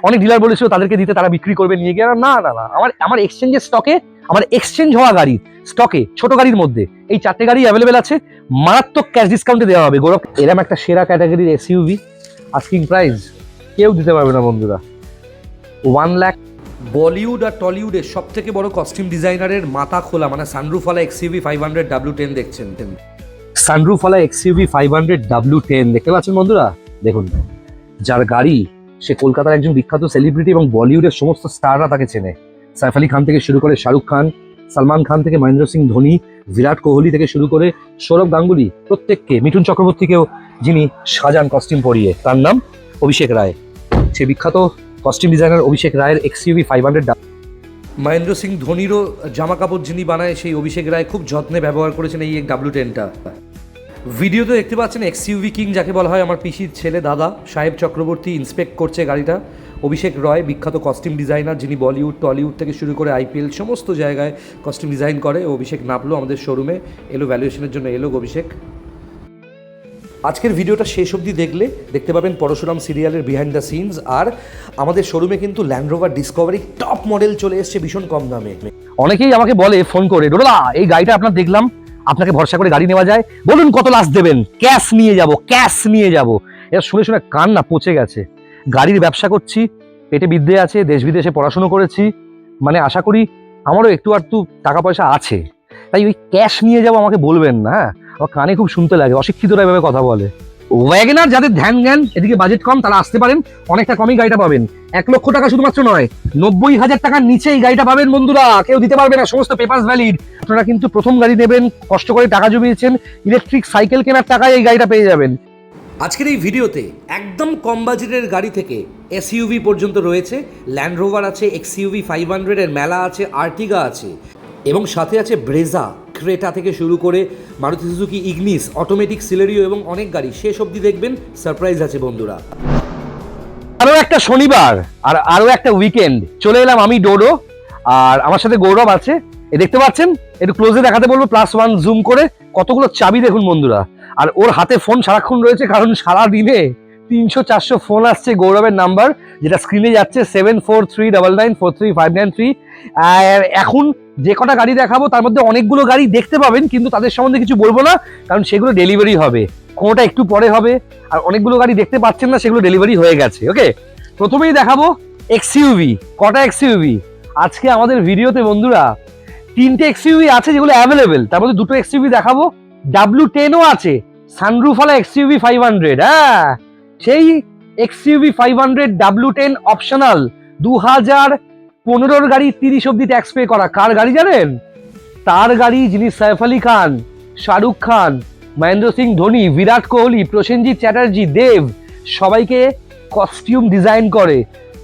অনেক ডিলার বলেছিল তাদেরকে দিতে, তারা বিক্রি করবে নিয়ে গিয়ে। না না না, আমার এক্সচেঞ্জের স্টকে, আমার এক্সচেঞ্জ হওয়া গাড়ির স্টকে ছোট গাড়ির মধ্যে এই 4টে গাড়ি অ্যাভেলেবেল আছে, মারাত্মক ক্যাশ ডিসকাউন্টে দেওয়া হবে। গৌরব, এরকম একটা সেরা ক্যাটাগরির এসইউভি আস্কিং প্রাইস কেউ দিতে পারবে না বন্ধুরা, 1 লাখ। বলিউড আর টলিউডের সব থেকে বড় কস্টিউম ডিজাইনারের মাথা খোলা মানে সানরুফওয়ালা এক্সইউভি 500 W10 দেখছেন। সানরুফওয়ালা এক্সইউভি 500 W10 দেখতে পাচ্ছেন বন্ধুরা। দেখুন, যার গাড়ি সে কলকাতার একজন বিখ্যাত সেলিব্রিটি এবং বলিউডের সমস্ত স্টাররা তাকে চেনে। সাইফ আলী খান থেকে শুরু করে শাহরুখ খান, সালমান খান থেকে মহেন্দ্র সিং ধোনি, বিরাট কোহলি থেকে শুরু করে সৌরভ গাঙ্গুলি, প্রত্যেককে, মিঠুন চক্রবর্তীকেও যিনি সাজান কস্টিউম পরিয়ে, তার নাম অভিষেক রায়। সে বিখ্যাত কস্টিউম ডিজাইনার অভিষেক রায়ের এক্সইউভি 500। মহেন্দ্র সিং ধোনিরও জামা কাপড় যিনি বানায় সেই অভিষেক রায় খুব যত্নে ব্যবহার করেছেন এই W10টা। ভিডিওতে দেখতে পাচ্ছেন এক্সইউভি কিং যাকে বলা হয়, আমার পিসির ছেলে দাদা সাহেব চক্রবর্তী ইন্সপেক্ট করছে গাড়িটা। অভিষেক রয় বিখ্যাত কস্টিউম ডিজাইনার, যিনি বলিউড টলিউড থেকে শুরু করে IPL সমস্ত জায়গায় কস্টিউম ডিজাইন করে। অভিষেক নামলো আমাদের শোরুমে, এলো ভ্যালুয়েশনের জন্য, এলো অভিষেক। আজকের ভিডিওটা শেষ অবধি দেখলে দেখতে পাবেন পরশুরাম সিরিয়ালের বিহাইন্ড দ্য সিনস। আর আমাদের শোরুমে কিন্তু land Rover Discovery top model চলে এসছে ভীষণ কম দামে। অনেকেই আমাকে বলে ফোন করে, ডোডা এই গাড়িটা আপনার দেখলাম, আপনাকে ভরসা করে গাড়ি নেওয়া যায়, বলুন কত লাস্ট দেবেন, ক্যাশ নিয়ে যাব, ক্যাশ নিয়ে যাব। এটা শুনে শুনে কান না পচে গেছে। গাড়ির ব্যবসা করছি, পেটে বিদ্যে আছে, দেশ বিদেশে পড়াশুনো করেছি, মানে আশা করি আমারও একটু আধটু টাকা পয়সা আছে, তাই ওই ক্যাশ নিয়ে যাব আমাকে বলবেন না। হ্যাঁ, আমার কানে খুব শুনতে লাগে, অশিক্ষিতরা এভাবে কথা বলে। ওয়াগনার যাদের ধ্যান জ্ঞান, এদিকে বাজেট কম, তারা আসতে পারেন, অনেকটা কমই গাড়িটা পাবেন। 1 লক্ষ টাকা শুধুমাত্র নয়, 90,000 টাকার নিচে এই গাড়িটা পাবেন বন্ধুরা, কেউ দিতে পারবে না, সমস্ত পেপারস ভ্যালিড। আপনারা কিন্তু প্রথম গাড়ি নেবেন, কষ্ট করে টাকা জমিয়েছেন, ইলেকট্রিক সাইকেল কেনার টাকায় এই গাড়িটা পেয়ে যাবেন। আজকের এই ভিডিওতে একদম কম বাজেটের গাড়ি থেকে এসইউভি পর্যন্ত রয়েছে। ল্যান্ড রোভার আছে, এক্সইউভি 500 এর মেলা আছে, আর্টিগা আছে, এবং সাথে আছে ব্রেজা, ক্রেটা থেকে শুরু করে মারুতি সুজুকি ইগনিস, অটোমেটিক সিলেরিও এবং অনেক গাড়ি। শেষ অবধি দেখবেন, সারপ্রাইজ আছে বন্ধুরা। আরো একটা শনিবার আর আরো একটা উইকেন্ড, চলে এলাম আমি ডোডো, আর আমার সাথে গৌরব আছে। এ দেখতে পাচ্ছেন, একটু ক্লোজে দেখাতে বলবো, +1 জুম করে, কতগুলো চাবি দেখুন বন্ধুরা। আর ওর হাতে ফোন সারাক্ষণ রয়েছে, কারণ সারা দিনে 300-400 ফোন আসছে গৌরবের নাম্বার, যেটা স্ক্রিনে যাচ্ছে 7439943593। আর এখন যে কটা গাড়ি দেখাবো তার মধ্যে অনেকগুলো গাড়ি দেখতে পাবেন, কিন্তু তাদের সম্বন্ধে কিছু বলবো না, কারণ সেগুলো ডেলিভারি হবে, কোনোটা একটু পরে হবে। আর অনেকগুলো গাড়ি দেখতে পাচ্ছেন না, সেগুলো ডেলিভারি হয়ে গেছে। ওকে, প্রথমেই দেখাবো এক্সইউভি। কটা এক্সইউভি আজকে আমাদের ভিডিওতে বন্ধুরা? 3টে এক্সইউভি আছে যেগুলো অ্যাভেলেবেল, তার মধ্যে 2টো এক্সইউভি দেখাবো, W10ও আছে, সানরুফওয়ালা এক্সইউভি 500। হ্যাঁ, সেই এক্সইউভি 500 W10 অপশনাল, 2015 গাড়ি 30 অব্দি ট্যাক্স পে করা। কার গাড়ি জানেন? তার গাড়ি যিনি সাইফ আলী খান, শাহরুখ খান, মহেন্দ্র সিং ধোনি, বিরাট কোহলি, প্রসেনজিৎ চ্যাটার্জি, দেব সবাইকে কস্টিউম ডিজাইন করে।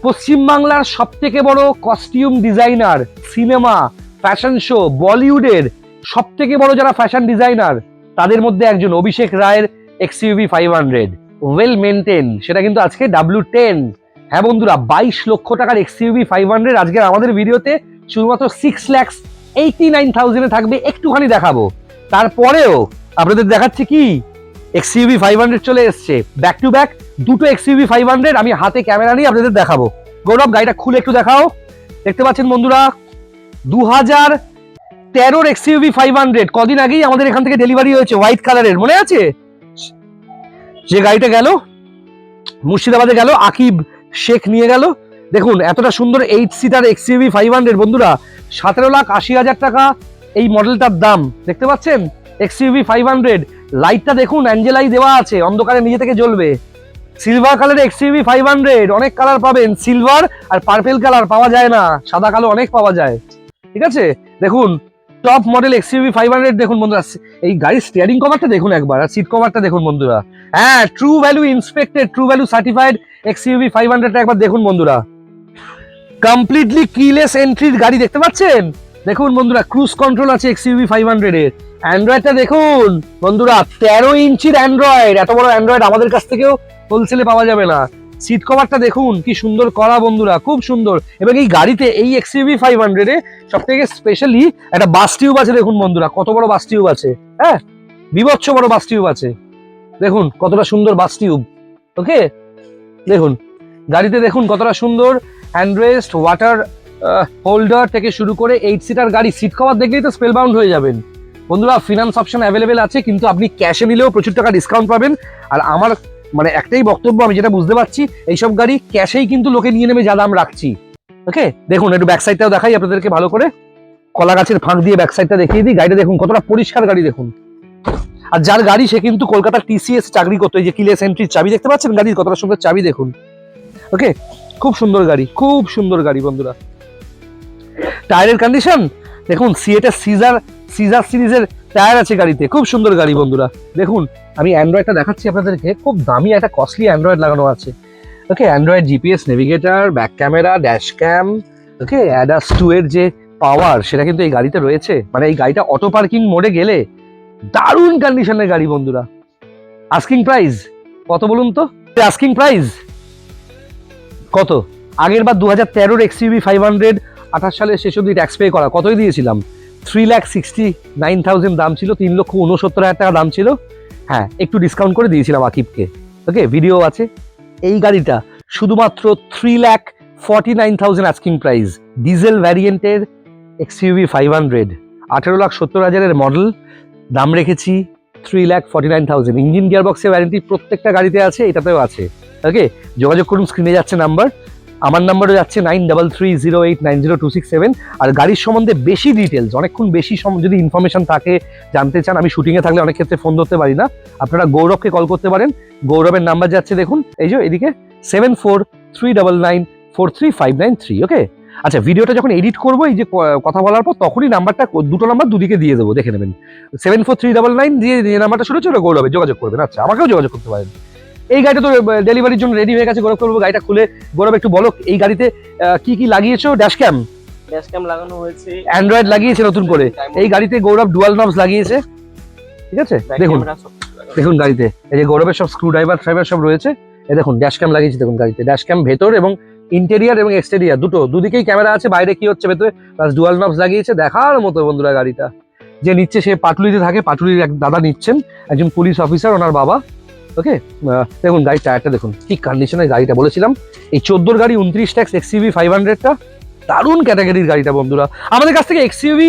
পশ্চিমবাংলার সব থেকে বড় costume designer, cinema, fashion show, বলিউডের সব থেকে বড় যারা ফ্যাশন ডিজাইনার, তাদের মধ্যে একজন অভিষেক রায়ের এক্সইউভি 500 ওয়েল মেনটেন, সেটা কিন্তু আজকে W10। হ্যাঁ বন্ধুরা, 22 লক্ষ টাকার এক্সইউভি 500 আজকে আমাদের ভিডিওতে শুধুমাত্র 6,89,000 থাকবে। একটুখানি দেখাবো, তারপরেও আপনাদের দেখাচ্ছি কি এক্সইউভি 500 চলে এসছে ব্যাক টু ব্যাক, 2টো এক্সইউভি 500 আমি হাতে ক্যামেরা নিয়ে আপনাদের দেখাবো। গৌরব, গাড়িটা খুলে একটু দেখাও। দেখতে পাচ্ছেন বন্ধুরা, 2013 এক্সইউভি 500 কদিন আগেই আমাদের এখান থেকে ডেলিভারি হয়েছে, হোয়াইট কালারের, মনে আছে? যে গাড়িটা গেল মুর্শিদাবাদে, গেল আকিব শেখ নিয়ে গেল। দেখুন এতটা সুন্দর 8 সিটার এক্সইউভি 500 বন্ধুরা, 17,80,000 টাকা এই মডেলটার দাম। দেখতে পাচ্ছেন এক্সইউভি 500, লাইটটা দেখুন, অ্যাঞ্জেলাই দেওয়া আছে, অন্ধকারে নিজে থেকে জ্বলবে। সিলভার কালার এক্সইউভি 500, অনেক কালার পাবেন, সিলভার আর পার্পেল কালার পাওয়া যায় না, সাদা কালো অনেক পাওয়া যায়। ঠিক আছে, দেখুন টপ মডেল এক্সইউভি 500 দেখুন বন্ধুরা। এই গাড়ির স্টিয়ারিং কভারটা দেখুন একবার, আর সিট কভারটা দেখুন বন্ধুরা। হ্যাঁ, true value inspected, true value certified XUV 500টা একবার দেখুন বন্ধুরা। কমপ্লিটলি কিলেস এন্ট্রির গাড়ি, দেখতে পাচ্ছেন? দেখুন বন্ধুরা, ক্রুজ কন্ট্রোল আছে এক্সইউভি 500 এর। অ্যান্ড্রয়েডটা দেখুন বন্ধুরা, 13 ইঞ্চির অ্যান্ড্রয়েড, এত বড় অ্যান্ড্রয়েড আমাদের কাছ থেকেও হোলসেলে পাওয়া যাবে না। সিট কভারটা দেখুন কি সুন্দর করা বন্ধুরা, খুব সুন্দর। এবং এই গাড়িতে, এই এক্সইউভি 500 এ সব থেকে স্পেশালি একটা বাস টিউব আছে, দেখুন বন্ধুরা কত বড় বাস টিউব আছে। হ্যাঁ, বিভৎস বড় বাস টিউব আছে, দেখুন কতটা সুন্দর বাস টিউব। ওকে, দেখুন গাড়িতে দেখুন কতটা সুন্দর হ্যান্ডরেস্ট, ওয়াটার হোল্ডার থেকে শুরু করে 8 সিটার গাড়ি, সিট কভার দেখলেই তো স্পেল বাউন্ড হয়ে যাবেন। বন্ধুরা ফিনান্স অপশন অ্যাভেলেবেল আছে, কিন্তু আপনি ক্যাশে নিলেও প্রচুর টাকা ডিসকাউন্ট পাবেন। আর আমার মানে একটাই বক্তব্য, আমি যেটা বুঝতে পারছি, এইসব গাড়ি ক্যাশেই কিন্তু লোকে নিয়ে নেবে যা দাম রাখছি। ওকে, দেখুন একটু ব্যাক সাইডটাও দেখাই আপনাদেরকে ভালো করে, কলা গাছের ফাঁক দিয়ে ব্যাক সাইডটা দেখিয়ে দিই। গাড়িটা দেখুন কতটা পরিষ্কার গাড়ি দেখুন। আর যার গাড়ি সে কিন্তু কলকাতার টিসিএস চাকরি করতো। এই যে কিলেস এন্ট্রির চাবি দেখতে পাচ্ছেন গাড়ির, কতটা সুন্দর চাবি দেখুন। ওকে, খুব সুন্দর গাড়ি, খুব সুন্দর গাড়ি বন্ধুরা। টায়ারের কন্ডিশন দেখুন, সিএটা সিজার সিরিজের টায়ার আছে গাড়িতে, খুব সুন্দর গাড়ি বন্ধুরা। দেখুন আমি অ্যান্ড্রয়েডটা দেখাচ্ছি আপনাদেরকে, খুব দামি একটা কস্টলি অ্যান্ড্রয়েড লাগানো আছে। Okay, Android GPS navigator, back camera, dash cam, okay, ADAS 2 এর যে পাওয়ার সেটা কিন্তু এই গাড়িতে রয়েছে। মানে এই গাড়িটা অটো পার্কিং মোডে গেলে দারুণ কন্ডিশনের গাড়ি বন্ধুরা। আস্কিং প্রাইস কত বলুন তো? আস্কিং প্রাইস কত? আগের বার 2013 এক্সইউভি 500 28 সালের শেষ অবধি ট্যাক্স পে করা, কতই দিয়েছিলাম? 3,69,000 দাম ছিল, 3,69,000 টাকা দাম ছিল। হ্যাঁ, একটু ডিসকাউন্ট করে দিয়েছিলাম আকিবকে। ওকে, ভিডিও আছে। এই গাড়িটা শুধুমাত্র 3,49,000 আস্কিং প্রাইস, ডিজেল ভ্যারিয়েন্টের এক্সইউভি 500, 18,70,000 মডেল, দাম রেখেছি 3,49,000। ইঞ্জিন গিয়ারবক্সের ওয়ারেন্টি প্রত্যেকটা গাড়িতে আছে, এটাতেও আছে। ওকে, যোগাযোগ করুন, স্ক্রিনে যাচ্ছে নাম্বার, আমার নাম্বারও যাচ্ছে 9330890267। আর গাড়ির সম্বন্ধে বেশি ডিটেলস, অনেকক্ষণ বেশি যদি ইনফরমেশন থাকে, জানতে চান, আমি শুটিংয়ে থাকলে অনেক ক্ষেত্রে ফোন ধরতে পারি না, আপনারা গৌরবকে কল করতে পারেন। গৌরবের নাম্বার যাচ্ছে দেখুন, এই যে এদিকে 7439943593। ওকে, আচ্ছা, ভিডিওটা যখন এডিট করবো, এই যে কথা বলার পর, তখনই নাম্বারটা, দুটো নাম্বার দুদিকে দিয়ে দেবো, দেখে নেবেন। 7439 দিয়ে যে নাম্বারটা শুরু হচ্ছে, গৌরবে যোগাযোগ করবেন। আচ্ছা, আমাকেও যোগাযোগ করতে পারেন। এই গাড়িটা তো ডেলিভারির জন্য রেডি হয়ে গেছে। গৌরব করবো, গাড়িটা খুলে গৌরব একটু বলো এই গাড়িতে কি কি লাগিয়েছো? ড্যাশ ক্যাম লাগানো হয়েছে, অ্যান্ড্রয়েড লাগিয়েছে নতুন করে। এই গাড়িতে গৌরব ডুয়াল নবস লাগিয়েছে, ঠিক আছে? দেখুন দেখুন গাড়িতে এই যে গৌরবের সব স্ক্রু ড্রাইভার সব রয়েছে। এই দেখুন ড্যাশ ক্যাম লাগিয়েছে, দেখুন গাড়িতে ড্যাশ ক্যাম ভেতর এবং ইন্টেরিয়ার এবং এক্সটেরিয়ার দুদিকেই ক্যামেরা আছে, বাইরে কি হচ্ছে ভেতরে, প্লাস ডুয়াল নবস লাগিয়েছে। দেখার মতো বন্ধুরা গাড়িটা। যে নিচ্ছে সে পাটুলিতে থাকে, পাটুলির এক দাদা নিচ্ছেন, একজন পুলিশ অফিসার, ওনার বাবা। ওকে, দেখুন গাড়ির টায়ারটা দেখুন কি কন্ডিশনের গাড়িটা। বলেছিলাম এই 14 গাড়ি 29 ট্যাক্স এক্সইউভি 500টা দারুণ ক্যাটাগরির গাড়িটা বন্ধুরা। আমাদের কাছ থেকে এক্সইউভি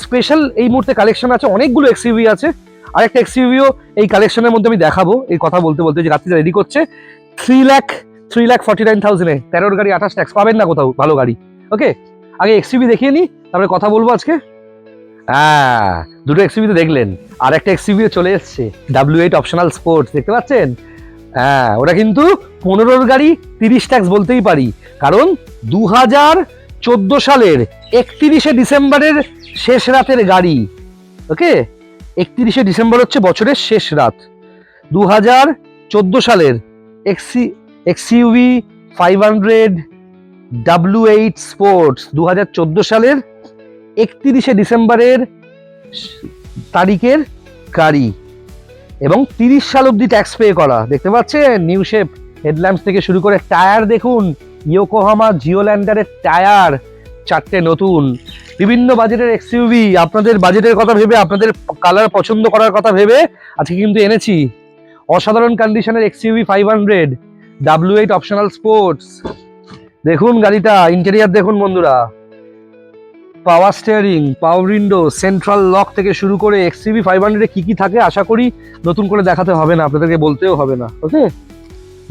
স্পেশাল এই মুহূর্তে কালেকশন আছে, অনেকগুলো এক্সইউভি আছে। আরেকটা এক্সইউভিও এই কালেকশনের মধ্যে আমি দেখাবো। এই কথা বলতে বলতে যে রাত্রিটা রেডি করছে, 3,49,000-এ 13 গাড়ি 28 ট্যাক্স পাবেন না কোথাও ভালো গাড়ি। ওকে, আগে এক্সইউভি দেখিয়ে নিই, তারপরে কথা বলবো আজকে। হ্যাঁ, দুটো এক্সইউভি তো দেখলেন, আর একটা এক্সইউভিও চলে এসছে, W8 অপশনাল স্পোর্টস, দেখতে পাচ্ছেন? হ্যাঁ, ওটা কিন্তু 15 গাড়ি 30 ট্যাক্স বলতেই পারি, কারণ 2014 সালের 31শে ডিসেম্বরের শেষ রাতের গাড়ি। ওকে, 31শে ডিসেম্বর হচ্ছে বছরের শেষ রাত। 2014 সালের এক্সইউভি 500 W8 স্পোর্টস, 2014 সালের 31শে ডিসেম্বরের তারিখের গাড়ি, এবং 30 সাল অব্দি ট্যাক্স পে করা। দেখতে পাচ্ছেন নিউ শেপ হেডল্যাম্পস থেকে শুরু করে টায়ার দেখুন, ইয়োকোহামা জিওল্যান্ডারের টায়ার 4টে নতুন। বিভিন্ন বাজেটের এক্সইউভি, আপনাদের বাজেটের কথা ভেবে, আপনাদের কালার পছন্দ করার কথা ভেবে আজকে কিন্তু এনেছি। অসাধারণ কন্ডিশনের এক্সইউভি 500 W8 অপশনাল স্পোর্টস। দেখুন গাড়িটা, ইন্টেরিয়ার দেখুন বন্ধুরা, পাওয়ার steering, power window, central lock থেকে শুরু করে এক্সইউভি 500 এ কি কি থাকে আশা করি নতুন করে দেখাতে হবে না, আপনাদেরকে বলতেও হবে না। ওকে,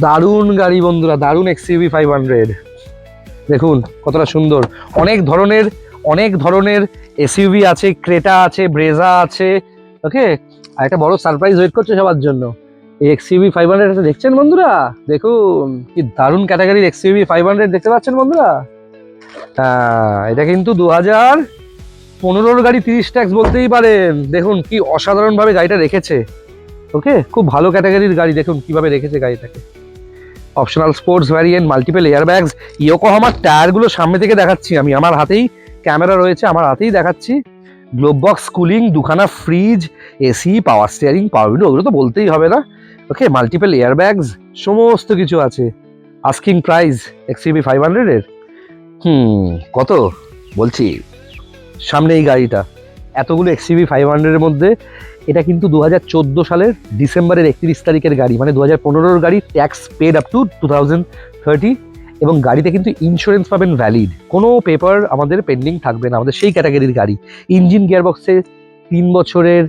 দারুণ গাড়ি বন্ধুরা, দারুণ এক্সইউভি 500। দেখুন কতটা সুন্দর। অনেক ধরনের এসইউভি আছে, ক্রেটা আছে, ব্রেজা আছে। ওকে, আর একটা বড় সারপ্রাইজ ওয়েট করছে সবার জন্য। এই এক্সইউভি 500 দেখছেন বন্ধুরা, দেখুন কি দারুণ ক্যাটাগরির এক্সইউভি 500 দেখতে পাচ্ছেন বন্ধুরা। হ্যাঁ, এটা কিন্তু 2015 গাড়ি 30 ট্যাক্স বলতেই পারেন। দেখুন কি অসাধারণ ভাবে গাড়িটা রেখেছে। ওকে, খুব ভালো ক্যাটাগরির গাড়ি, দেখুন কিভাবে রেখেছে গাড়িটাকে। Optional sports variant, multiple airbags, ইয়োকোহামার টায়ারগুলো সামনে থেকে দেখাচ্ছি আমি, আমার হাতেই ক্যামেরা রয়েছে, আমার হাতেই দেখাচ্ছি। গ্লোব বক্স, কুলিং, দুখানা ফ্রিজ, এসি, পাওয়ার স্টিয়ারিং, পাওয়ার উইন্ডো, ওগুলো তো বলতেই হবে না। ওকে, মাল্টিপল এয়ারব্যাগস, সমস্ত কিছু আছে। আস্কিং প্রাইস এক্সইউভি 500 এর কত বলছি, সামনে এই গাড়িটা, এতগুলো এক্সইউভি 500 এর মধ্যে এটা কিন্তু 2014 সালের ডিসেম্বরের 31 তারিখের গাড়ি, মানে 2015 গাড়ি, ট্যাক্স পেড আপ টু 30, এবং গাড়িতে কিন্তু ইন্স্যুরেন্স পাবেন ভ্যালিড, কোনো পেপার আমাদের পেন্ডিং থাকবে না। আমাদের সেই ক্যাটাগরির গাড়ি। ইঞ্জিন গিয়ারবক্সে 3 বছরের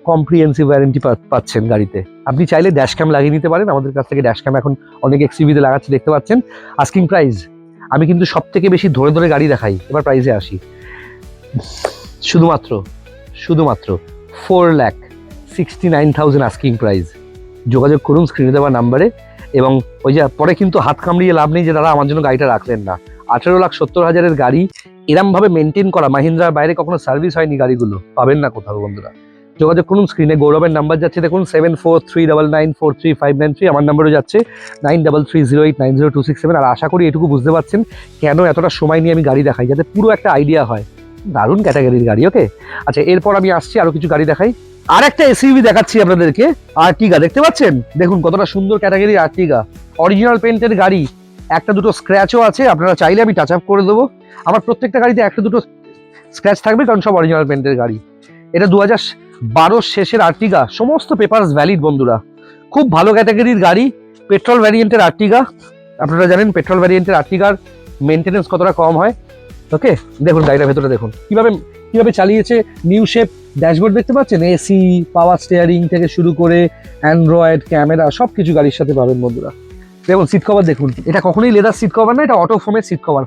কম্প্রিহেন্সিভ ওয়ারেন্টি পাচ্ছেন গাড়িতে। আপনি চাইলে ড্যাশ ক্যাম লাগিয়ে নিতে পারেন, আমাদের কাছ থেকে ড্যাশ ক্যাম এখন অনেক এক্সইভিতে লাগাচ্ছে, দেখতে পাচ্ছেন। আস্কিং প্রাইস, আমি কিন্তু সব থেকে বেশি ধরে ধরে গাড়ি দেখাই, এবার প্রাইসে আসি। শুধুমাত্র 4,69,000 আস্কিং প্রাইস। যোগাযোগ করুন স্ক্রিনে দেওয়া নাম্বারে। এবং ওই যে পরে কিন্তু হাত কামড়িয়ে লাভ নেই যে দাদা আমার জন্য গাড়িটা রাখলেন না। 18,70,000 গাড়ি এরমভাবে মেনটেন করা, মাহিন্দ্রার বাইরে কখনো সার্ভিস হয়নি গাড়িগুলো, পাবেন না কোথাও বন্ধুরা। যোগাযোগ করুন স্ক্রিনে। গৌরবের নাম্বার যাচ্ছে দেখুন 7439943593, আমার নাম্বারও যাচ্ছে 9330890267। আর আশা করি এটুকু বুঝতে পারছেন কেন এতটা সময় নিয়ে আমি গাড়ি দেখাই, যাতে পুরো একটা আইডিয়া হয়। দারুণ ক্যাটাগরির গাড়ি। ওকে, আচ্ছা এরপর আমি আসছি আরো কিছু গাড়ি দেখাই। আর একটা এসইউভি দেখাচ্ছি আপনাদেরকে, আর্টিগা। দেখতে পাচ্ছেন, দেখুন কতটা সুন্দর ক্যাটাগরি আর্টিগা। অরিজিনাল পেন্টের গাড়ি, একটা দুটো স্ক্র্যাচও আছে, আপনারা চাইলে আমি টাচ আপ করে দেবো। আমার প্রত্যেকটা গাড়িতে একটা দুটো স্ক্র্যাচ থাকবে, কারণ সব অরিজিনাল পেন্টের গাড়ি। এটা 2012 শেষের আর্টিগা, সমস্ত পেপারস ভ্যালিড বন্ধুরা। খুব ভালো ক্যাটাগরির গাড়ি, পেট্রোল ভ্যারিয়েন্টের আর্টিগা। আপনারা জানেন পেট্রোল ভ্যারিয়েন্টের আর্টিগার মেনটেনেন্স কতটা কম হয়। ওকে, দেখুন গাড়িটার ভেতরে দেখুন কিভাবে চালিয়েছে। নিউ শেপ ড্যাশবোর্ড দেখতে পাচ্ছেন, এসি, পাওয়ার স্টিয়ারিং থেকে শুরু করে অ্যান্ড্রয়েড, ক্যামেরা সব কিছু গাড়ির সাথে পাবেন বন্ধুরা। দেখুন সিট কভার দেখুন, এটা কখনোই লেদার সিট কভার না, এটা অটো ফোমের সিট কভার।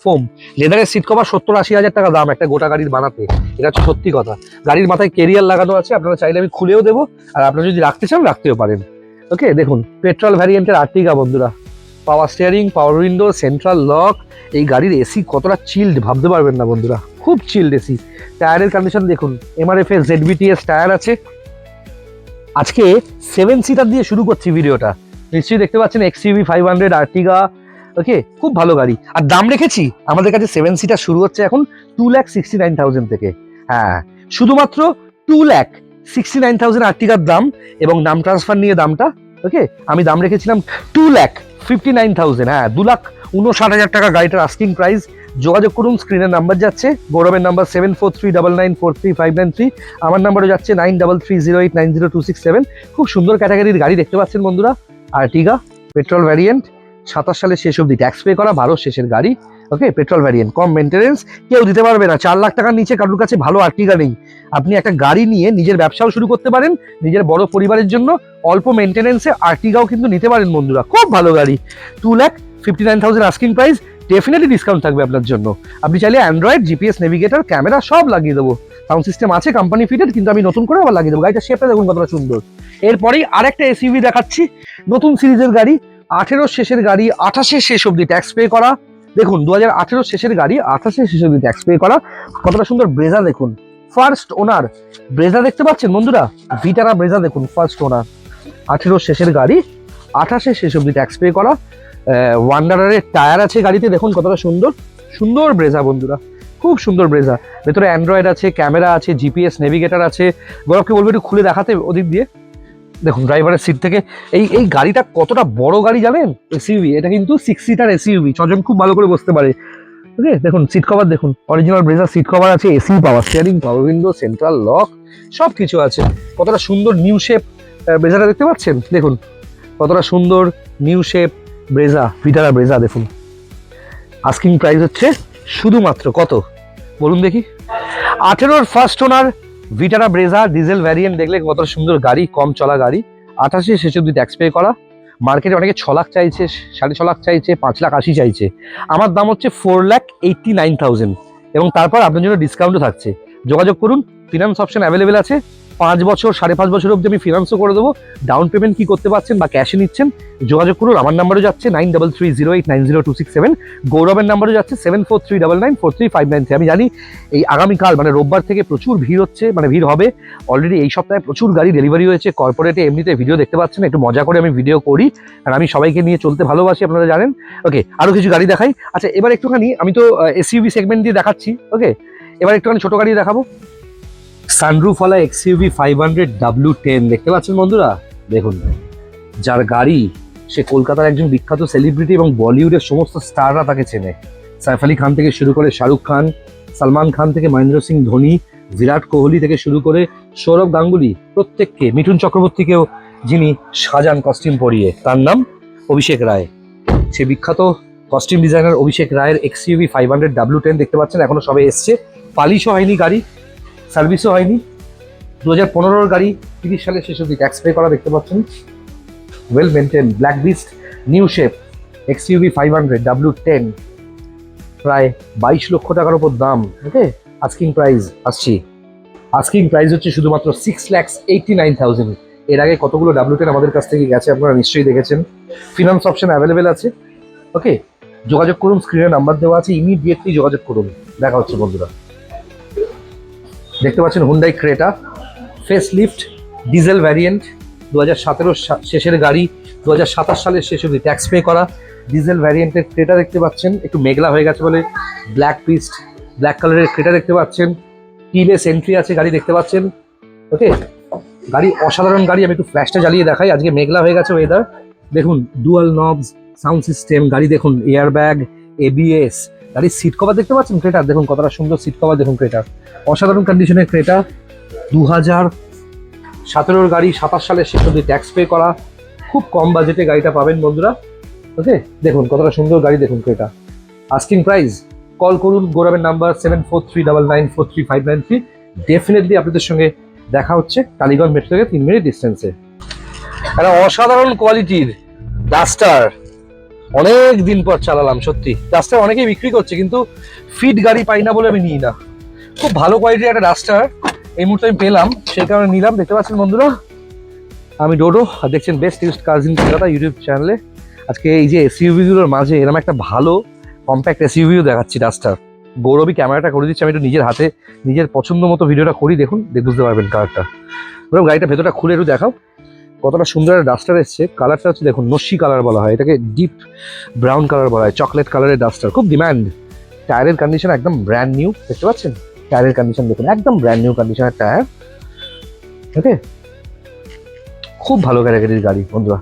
ফোম লেদারের সিট কভার 70-80 হাজার টাকা দাম একটা গোটা গাড়ির বানাতে, এটা হচ্ছে সত্যি কথা। গাড়ির মাথায় কেরিয়ার লাগানো আছে, আপনারা চাইলে আমি খুলেও দেবো, আর আপনারা যদি রাখতে চান রাখতেও পারেন। ওকে, দেখুন পেট্রোল ভ্যারিয়েন্টের আর্টিগা বন্ধুরা, পাওয়ার steering, power window, central lock. এই গাড়ির এসি কতটা চিল্ড ভাবতে পারবেন না বন্ধুরা, খুব চিল্ড এসি। টায়ারের কন্ডিশন দেখুন, এমআরএফ এর ZBTS টায়ার আছে। আজকে 7 সিটার দিয়ে শুরু করছি ভিডিওটা, নিশ্চয়ই দেখতে পাচ্ছেন XUV 500 আর্টিগা। ওকে, খুব ভালো গাড়ি। আর দাম রেখেছি আমাদের কাছে 7 সিটার শুরু হচ্ছে এখন 2,69,000 থেকে। হ্যাঁ, শুধুমাত্র 2,69,000 আর্টিগার দাম, এবং নাম ট্রান্সফার নিয়ে দামটা। ওকে, আমি দাম রেখেছিলাম 2,59,000। হ্যাঁ, 2,59,000 টাকা গাড়িটার আস্কিং প্রাইস। যোগাযোগ করুন, স্ক্রিনের নাম্বার যাচ্ছে, গৌরবের নাম্বার 7439943593, আমার নাম্বারও যাচ্ছে 9330890267। খুব সুন্দর ক্যাটাগরির গাড়ি দেখতে পাচ্ছেন বন্ধুরা, আর্টিগা পেট্রোল ভ্যারিয়েন্ট। 27 সালে শেষ অবধি ট্যাক্স পে করা, 12 শেষের গাড়ি। ওকে, পেট্রোল ভ্যারিয়েন্ট, কম মেনটেনেন্স, কেউ দিতে পারবে না। 4 লাখ টাকার নিচে কারোর কাছে ভালো আর্টিগা নেই। আপনি একটা গাড়ি নিয়ে নিজের ব্যবসাও শুরু করতে পারেন, নিজের বড় পরিবারের জন্য অল্প মেনটেনেন্সে আর্টিগাও কিন্তু নিতে পারেন বন্ধুরা। খুব ভালো গাড়ি। 2,59,000 আস্কিং প্রাইস, ডেফিনেটলি ডিসকাউন্ট থাকবে আপনার জন্য। আপনি চাইলে অ্যান্ড্রয়েড, জিপিএস, নেভিগেটর, ক্যামেরা সব লাগিয়ে দেবো। সাউন্ড সিস্টেম আছে কোম্পানি ফিটেড, কিন্তু আমি নতুন করে আবার লাগিয়ে দেবো। গাড়িটা শেপটা দেখুন কতটা সুন্দর। এরপরেই আরেকটা এসইউভি দেখাচ্ছি, নতুন সিরিজের গাড়ি, 18 শেষের গাড়ি, 28 শেষ অবধি ট্যাক্স পে করা। দেখুন 2018 শেষের গাড়ি, 28 শেষ অবধি ট্যাক্স পে করা। কতটা সুন্দর ব্রেজা দেখুন, ফার্স্ট ওনার ব্রেজা দেখতে পাচ্ছেন বন্ধুরা, ভিটারা ব্রেজা দেখুন, ফার্স্ট ওনার। 18 শেষের গাড়ি, 28 শেষ অবধি ট্যাক্স পে করা। ওয়ান্ডারারের টায়ার আছে গাড়িতে, দেখুন কতটা সুন্দর ব্রেজা বন্ধুরা, খুব সুন্দর ব্রেজা। ভেতরে অ্যান্ড্রয়েড আছে, ক্যামেরা আছে, জিপিএস, নেভিগেটর আছে। গৌরবকে বলবো একটু খুলে দেখাতে ওদিক দিয়ে। দেখুন ড্রাইভারের সিট থেকে এই গাড়িটা কতটা বড় গাড়ি জানেন, এসইউভি। এটা কিন্তু 6 সিটার এসইউভি, 6 জন খুব ভালো করে বসতে পারে। ওকে, দেখুন সিট কভার দেখুন, অরিজিনাল ব্রেজা সিট কভার আছে, এসি, পাওয়ার steering, power window, central lock, সব কিছু আছে। কতটা সুন্দর নিউ শেপ ব্রেজাটা দেখতে পাচ্ছেন, দেখুন কতটা সুন্দর নিউ শেপ ব্রেজা, ভিটারা ব্রেজা। দেখুন আস্কিং প্রাইস হচ্ছে শুধুমাত্র কত বলুন দেখি, 18 first owner ভিটারা Brezza diesel variant. দেখলে কত সুন্দর গাড়ি, কম চলা গাড়ি। 28 শেষ অবধি ট্যাক্স পে করা। মার্কেটে অনেকে 6 লাখ চাইছে, 6.5 লাখ চাইছে, 5,80,000 চাইছে। আমার দাম হচ্ছে 4,89,000, এবং তারপর আপনার জন্য ডিসকাউন্টও থাকছে। যোগাযোগ করুন, ফিনান্স অপশন অ্যাভেলেবেল আছে। 5 বছর, 5.5 বছর অবধি আমি ফিনান্সও করে দেবো। ডাউন পেমেন্ট কি করতে পারছেন বা ক্যাশে নিচ্ছেন, যোগাযোগ করুন। আমার নাম্বারও যাচ্ছে 9330890267, গৌরবের নাম্বারও যাচ্ছে 7439943593। আমি জানি এই আগামীকাল মানে রোববার থেকে প্রচুর ভিড় হচ্ছে, মানে ভিড় হবে। অলরেডি এই সপ্তাহে প্রচুর গাড়ি ডেলিভারি হয়েছে। কর্পোরেটে এমনিতে ভিডিও দেখতে পাচ্ছেন, একটু মজা করে আমি ভিডিও করি, আর আমি সবাইকে নিয়ে চলতে ভালোবাসি, আপনারা জানেন। ওকে, আরও কিছু গাড়ি দেখাই। আচ্ছা এবার একটুখানি, আমি তো এসইউভি সেগমেন্ট দিয়ে দেখাচ্ছি। ওকে, এবার একটুখানি ছোটো গাড়ি দেখাবো। সানরুফওয়ালা XUV 500 W10 দেখতে পাচ্ছেন বন্ধুরা। দেখুন, যার গাড়ি সে কলকাতার একজন বিখ্যাত সেলিব্রিটি, এবং বলিউডের সমস্ত স্টাররা তাকে চেনে। সাইফ আলী খান থেকে শুরু করে শাহরুখ খান, সালমান খান থেকে মহেন্দ্র সিং ধোনি, বিরাট কোহলি থেকে শুরু করে সৌরভ গাঙ্গুলি, প্রত্যেককে, মিঠুন চক্রবর্তীকেও যিনি সাজান কস্টিউম পরিয়ে, তার নাম অভিষেক রায়। সে বিখ্যাত কস্টিউম ডিজাইনার অভিষেক রায়ের XUV 500 W10 দেখতে পাচ্ছেন, এখনো সবে এসছে, পালিশও হয়নি গাড়ি, সার্ভিসও হয়নি, 2015 গাড়ি, 30 সালের শেষ অবধি ট্যাক্স পে করা দেখতে পাচ্ছেন, well maintain, black beast, new shape, XUV 500 W10, প্রায় 22 লক্ষ টাকার উপর দাম। ওকে, আস্কিং প্রাইস আসছি, আস্কিং প্রাইস হচ্ছে শুধুমাত্র 6,89,000। এর আগে কতগুলো W10 আমাদের কাছ থেকে গেছে আপনারা নিশ্চয়ই দেখেছেন। ফিনান্স অপশন অ্যাভেলেবেল আছে। ওকে, যোগাযোগ করুন, স্ক্রিনে নাম্বার দেওয়া আছে, ইমিডিয়েটলি যোগাযোগ করুন। দেখা হচ্ছে বন্ধুরা। দেখতে পাচ্ছেন Hyundai Creta face lift diesel variant, 2017 শেষের গাড়ি, 2027 সালের শেষ অবধি ট্যাক্স পে করা ডিজেল ভ্যারিয়েন্টের ক্রেটা দেখতে পাচ্ছেন। একটু মেঘলা হয়ে গেছে বলে ব্ল্যাক পিস্ট, ব্ল্যাক কালারের ক্রেটা দেখতে পাচ্ছেন, কিলেস এন্ট্রি আছে গাড়ি দেখতে পাচ্ছেন। ওকে, গাড়ি অসাধারণ গাড়ি। আমি একটু ফ্ল্যাশটা জ্বালিয়ে দেখাই, আজকে মেঘলা হয়ে গেছে ওয়েদার। দেখুন ডুয়াল নবস, সাউন্ড সিস্টেম, গাড়ি দেখুন এয়ার ব্যাগ, ABS, গাড়ির সিট কভার দেখতে পাচ্ছেন ক্রেটার, দেখুন কতটা সুন্দর সিট কভার দেখুন ক্রেটার, অসাধারণ কন্ডিশনের ক্রেটা। 2017 গাড়ি, 27 সালের শেষ অবধি ট্যাক্স পে করা, খুব কম বাজেটে গাড়িটা পাবেন বন্ধুরা। ওকে, দেখুন কতটা সুন্দর গাড়ি দেখুন ক্রেটা। আস্কিং প্রাইস, কল করুন, গৌরবের নাম্বার 7439943593। ডেফিনেটলি আপনাদের সঙ্গে দেখা হচ্ছে টালিগঞ্জ মেট্রো থেকে 3 মিনিট ডিস্টেন্সে। একটা অসাধারণ কোয়ালিটির ডাস্টার, অনেক দিন পর চালালাম, সত্যি ডাস্টার অনেকেই বিক্রি করছে কিন্তু ফিট গাড়ি পাই না বলে আমি নিই না। খুব ভালো কোয়ালিটির একটা ডাস্টার এই মুহূর্তে আমি পেলাম, সেই কারণে নিলাম। দেখতে পাচ্ছেন বন্ধুরা, আমি ডোডো, আর দেখছেন best used cars in Kolkata YouTube চ্যানেলে। আজকে এই যে SUV-গুলোর মাঝে এরকম একটা ভালো কম্প্যাক্ট SUV-ও দেখাচ্ছি ডাস্টার। গৌরবী ক্যামেরাটা করে দিচ্ছি, আমি একটু নিজের হাতে নিজের পছন্দ মতো ভিডিওটা করি, দেখুন বুঝতে পারবেন কালারটা। গৌরব গাড়িটা ভেতরটা খুলে একটু দেখাও, কতটা সুন্দর একটা ডাস্টার এসছে। কালারটা হচ্ছে দেখুন নস্যি কালার বলা হয় এটাকে, ডিপ ব্রাউন কালার বলা হয়, চকলেট কালারের ডাস্টার, খুব ডিমান্ড। টায়ারের কন্ডিশন একদম ব্র্যান্ড নিউ, দেখতে পাচ্ছেন টায়ারের কন্ডিশন দেখুন, একদম ব্র্যান্ড নিউ কন্ডিশনের টায়ার। ওকে, খুব ভালো ক্যাটাগরির গাড়ি বন্ধুরা।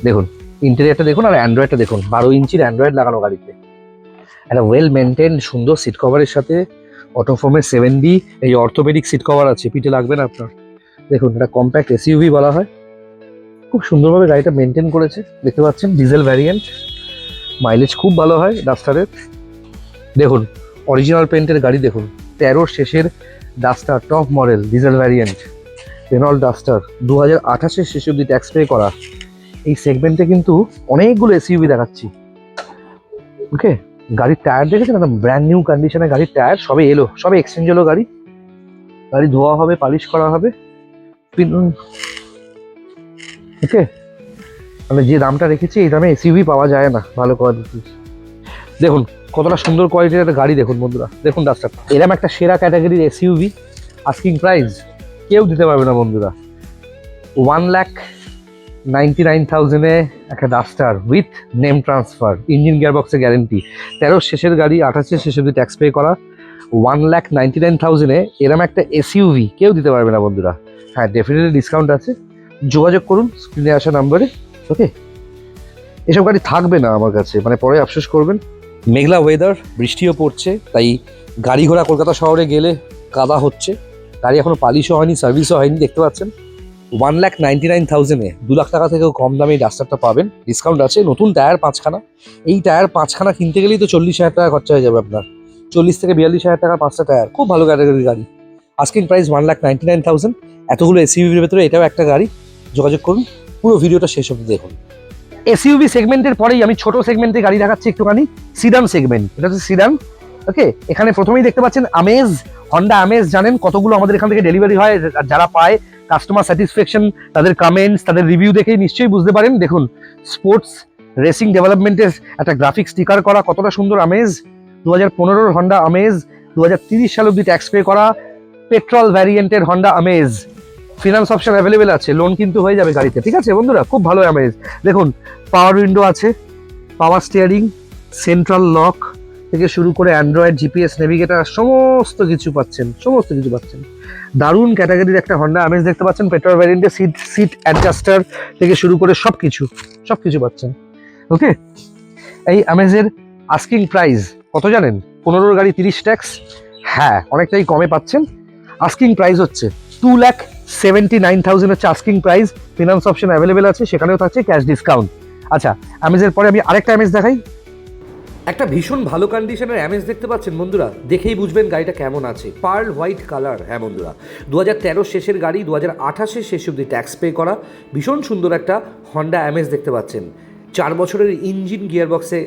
দেখুন ইন্টেরিয়ারটা দেখুন, আর অ্যান্ড্রয়েডটা দেখুন, 12 ইঞ্চির অ্যান্ড্রয়েড লাগানো গাড়িতে, একটা ওয়েল মেনটেন সুন্দর সিট কভারের সাথে অটোফোমের 7D এই অর্থোপেডিক সিট কভার আছে, পিঠে লাগবে না আপনার। দেখুন এটা কম্প্যাক্ট SUV বলা হয়, খুব সুন্দরভাবে গাড়িটা মেনটেন করেছে, দেখতে পাচ্ছেন ডিজেল ভ্যারিয়েন্ট, মাইলেজ খুব ভালো হয় ডাস্টারের। দেখুন অরিজিনাল পেন্টের গাড়ি দেখুন, 13 শেষের duster, top model diesel variant Reynold duster, 2028 শেষ অবধি ট্যাক্স পে করা। এই সেগমেন্টে কিন্তু অনেকগুলো SUV দেখাচ্ছি। ওকে, গাড়ির টায়ার দেখেছেন, একদম ব্র্যান্ড নিউ কন্ডিশনে গাড়ির টায়ার, সবে এলো, সবে এক্সচেঞ্জ হলো গাড়ি। গাড়ি ধোয়া হবে, পালিশ করা হবে। ওকে, মানে যে দামটা রেখেছি এই দামে SUV পাওয়া যায় না ভালো কোয়ালিটির। দেখুন কতটা সুন্দর কোয়ালিটির একটা গাড়ি দেখুন বন্ধুরা, দেখুন ডাস্টার, এরকম একটা সেরা ক্যাটাগরির SUV আস্কিং প্রাইস কেউ দিতে পারবে না বন্ধুরা। 1,99,000-এ একটা Duster with name transfer, engine গিয়ারবক্সের গ্যারেন্টি, 13 শেষের গাড়ি, 28 শেষ অবধি ট্যাক্স পে করা, 1,99,000-এ এরকম একটা SUV কেউ দিতে পারবে না বন্ধুরা। হ্যাঁ, ডেফিনেটলি ডিসকাউন্ট আছে, যোগাযোগ করুন স্ক্রিনে আসা নাম্বারে। ওকে, এসব গাড়ি থাকবে না আমার কাছে, মানে পরে আফসোস করবেন। মেঘলা ওয়েদার, বৃষ্টিও পড়ছে, তাই গাড়ি ঘোড়া কলকাতা শহরে গেলে কাদা হচ্ছে। গাড়ি এখনো পালিশও হয়নি, সার্ভিসও হয়নি, দেখতে পাচ্ছেন। 1,99,000-এ 2 লাখ টাকা থেকেও কম দামে এই ডাস্টারটা পাবেন, ডিসকাউন্ট আছে, নতুন টায়ার 5খানা। এই টায়ার 5খানা কিনতে গেলেই তো 40,000 টাকা খরচা হয়ে যাবে আপনার, 40 থেকে 42,000 টাকা 5টা টায়ার, খুব ভালো ক্যাটাগরির গাড়ি। Asking price 1,99,000। এতগুলো SUV-র ভেতরে এটাও একটা গাড়ি, যোগাযোগ করুন, পুরো ভিডিওটা শেষ অবধি দেখুন। SUV সেগমেন্টের পরেই আমি ছোট সেগমেন্টে গাড়ি দেখাচ্ছি একটুখানি, সিডান সেগমেন্ট, এটা হচ্ছে সিডান। ওকে, এখানে প্রথমেই দেখতে পাচ্ছেন আমেজ, হন্ডা আমেজ, জানেন কতগুলো আমাদের এখান থেকে ডেলিভারি হয়, যারা পায় কাস্টমার স্যাটিসফ্যাকশন, তাদের কমেন্টস, তাদের রিভিউ দেখেই নিশ্চয়ই বুঝতে পারেন। দেখুন স্পোর্টস রেসিং ডেভেলপমেন্টের একটা গ্রাফিক স্টিকার করা, কতটা সুন্দর আমেজ। 2015-র হন্ডা আমেজ, 2030 সাল অব্দি ট্যাক্স পে করা, পেট্রোল ভ্যারিয়েন্টের হন্ডা আমেজ। ফিনান্স অপশন অ্যাভেলেবেল আছে, লোন কিন্তু হয়ে যাবে গাড়িতে, ঠিক আছে বন্ধুরা, খুব ভালো আমেজ। দেখুন পাওয়ার উইন্ডো আছে, পাওয়ার স্টিয়ারিং, সেন্ট্রাল লক থেকে শুরু করে অ্যান্ড্রয়েড, GPS, নেভিগেটার, সমস্ত কিছু পাচ্ছেন, সমস্ত কিছু পাচ্ছেন। দারুণ ক্যাটাগরির একটা হন্ডা আমেজ দেখতে পাচ্ছেন, পেট্রোল ভ্যারিয়েন্টে সিট অ্যাডজাস্টার থেকে শুরু করে সব কিছু পাচ্ছেন। ওকে, এই আমেজের আস্কিং প্রাইস কত জানেন? 15-র গাড়ি 30 ট্যাক্স, হ্যাঁ অনেকটাই কমে পাচ্ছেন। আস্কিং প্রাইস হচ্ছে 2,79,000 হচ্ছে asking price. Finance option available আছে, সেখানেও থাকছে ক্যাশ ডিসকাউন্ট। আচ্ছা, অ্যামেজের পরে আমি আরেকটা অ্যামেজ দেখাই। একটা ভীষণ ভালো কন্ডিশনের অ্যামেজ দেখতে পাচ্ছেন বন্ধুরা, দেখেই বুঝবেন গাড়িটা কেমন আছে। Pearl white colour. হ্যাঁ বন্ধুরা, 2013 শেষের গাড়ি, 2028 শেষ অব্দি ট্যাক্স পে করা ভীষণ সুন্দর একটা হন্ডা অ্যামেজ দেখতে পাচ্ছেন। 4 বছরের ইঞ্জিন গিয়ারবক্সে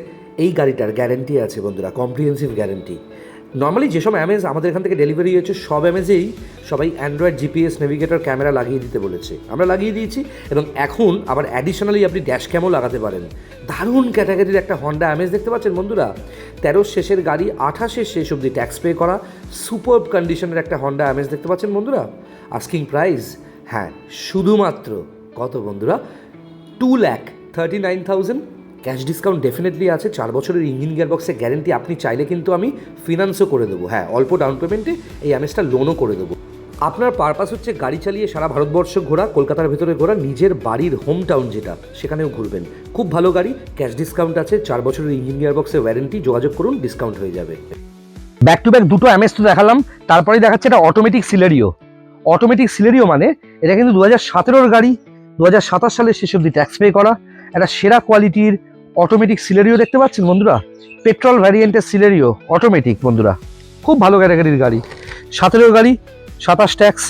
এই গাড়িটার গ্যারেন্টি আছে বন্ধুরা, কম্প্রিহেন্সিভ গ্যারেন্টি। নর্মালি যেসব অ্যামেজ আমাদের এখান থেকে ডেলিভারি হয়েছে সব অ্যামেজেই সবাই অ্যান্ড্রয়েড জিপিএস নেভিগেটর ক্যামেরা লাগিয়ে দিতে বলেছে, আমরা লাগিয়ে দিয়েছি। এবং এখন আবার অ্যাডিশনালি আপনি ড্যাশ ক্যামও লাগাতে পারেন। দারুণ ক্যাটাগরির একটা হন্ডা অ্যামেজ দেখতে পাচ্ছেন বন্ধুরা। 13 শেষের গাড়ি, 28 শেষ অব্দি ট্যাক্স পে করা সুপারব কন্ডিশনের একটা হন্ডা অ্যামেজ দেখতে পাচ্ছেন বন্ধুরা। আস্কিং প্রাইস, হ্যাঁ শুধুমাত্র কত বন্ধুরা, 2,39,000। ক্যাশ ডিসকাউন্ট ডেফিনেটলি আছে। 4 বছরের ইঞ্জিন গিয়ারবক্সে গ্যারেন্টি। আপনি চাইলে কিন্তু আমি ফিনান্সও করে দেবো, হ্যাঁ অল্প ডাউন পেমেন্টে এই অ্যামেজটা লোনও করে দেবো। আপনার পারপাস হচ্ছে গাড়ি চালিয়ে সারা ভারতবর্ষ ঘোরা, কলকাতার ভেতরে ঘোরা, নিজের বাড়ির হোম টাউন যেটা সেখানেও ঘুরবেন। খুব ভালো গাড়ি, ক্যাশ ডিসকাউন্ট আছে, 4 বছরের ইঞ্জিন গিয়ারবক্সে ওয়ারেন্টি। যোগাযোগ করুন, ডিসকাউন্ট হয়ে যাবে। ব্যাক টু ব্যাক দুটো অ্যামেজ তো দেখালাম, তারপরেই দেখাচ্ছে এটা অটোমেটিক সিলেরিও। অটোমেটিক সিলেরিও মানে এটা কিন্তু 2017 গাড়ি, 2027 সালের শেষ অব্দি ট্যাক্স পে করা একটা সেরা কোয়ালিটির অটোমেটিক সিলেরিও দেখতে পাচ্ছেন বন্ধুরা। পেট্রোল ভ্যারিয়েন্টের সিলেরিও অটোমেটিক বন্ধুরা, খুব ভালো ক্যাটাগরির গাড়ি। 17 গাড়ি, 27 ট্যাক্স,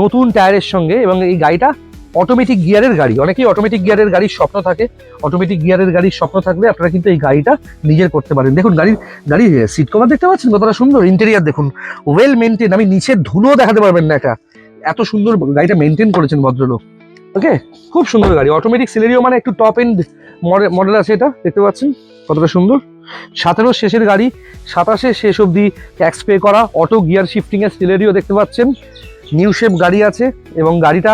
নতুন টায়ারের সঙ্গে। এবং এই গাড়িটা অটোমেটিক গিয়ারের গাড়ি। অনেকেই অটোমেটিক গিয়ারের গাড়ির স্বপ্ন থাকে, অটোমেটিক গিয়ারের গাড়ির স্বপ্ন থাকলে আপনারা কিন্তু এই গাড়িটা নিজের করতে পারেন। দেখুন গাড়ির সিট কভার দেখতে পাচ্ছেন কতটা সুন্দর, ইন্টেরিয়ার দেখুন ওয়েল মেনটেন। আমি নিচের ধুলো দেখাতে পারবেন না, এটা এত সুন্দর গাড়িটা মেনটেন করেছেন ভদ্রলোক। ওকে, খুব সুন্দর গাড়ি। অটোমেটিক সিলেরিও মানে একটু টপ এন্ড মডেল আছে, এটা দেখতে পাচ্ছেন কতটা সুন্দর। 17 শেষের গাড়ি, 27 শেষ অব্দি ট্যাক্স পে করা অটো গিয়ার শিফটিং এর সিলেরিও দেখতে পাচ্ছেন। নিউ শেপ গাড়ি আছে এবং গাড়িটা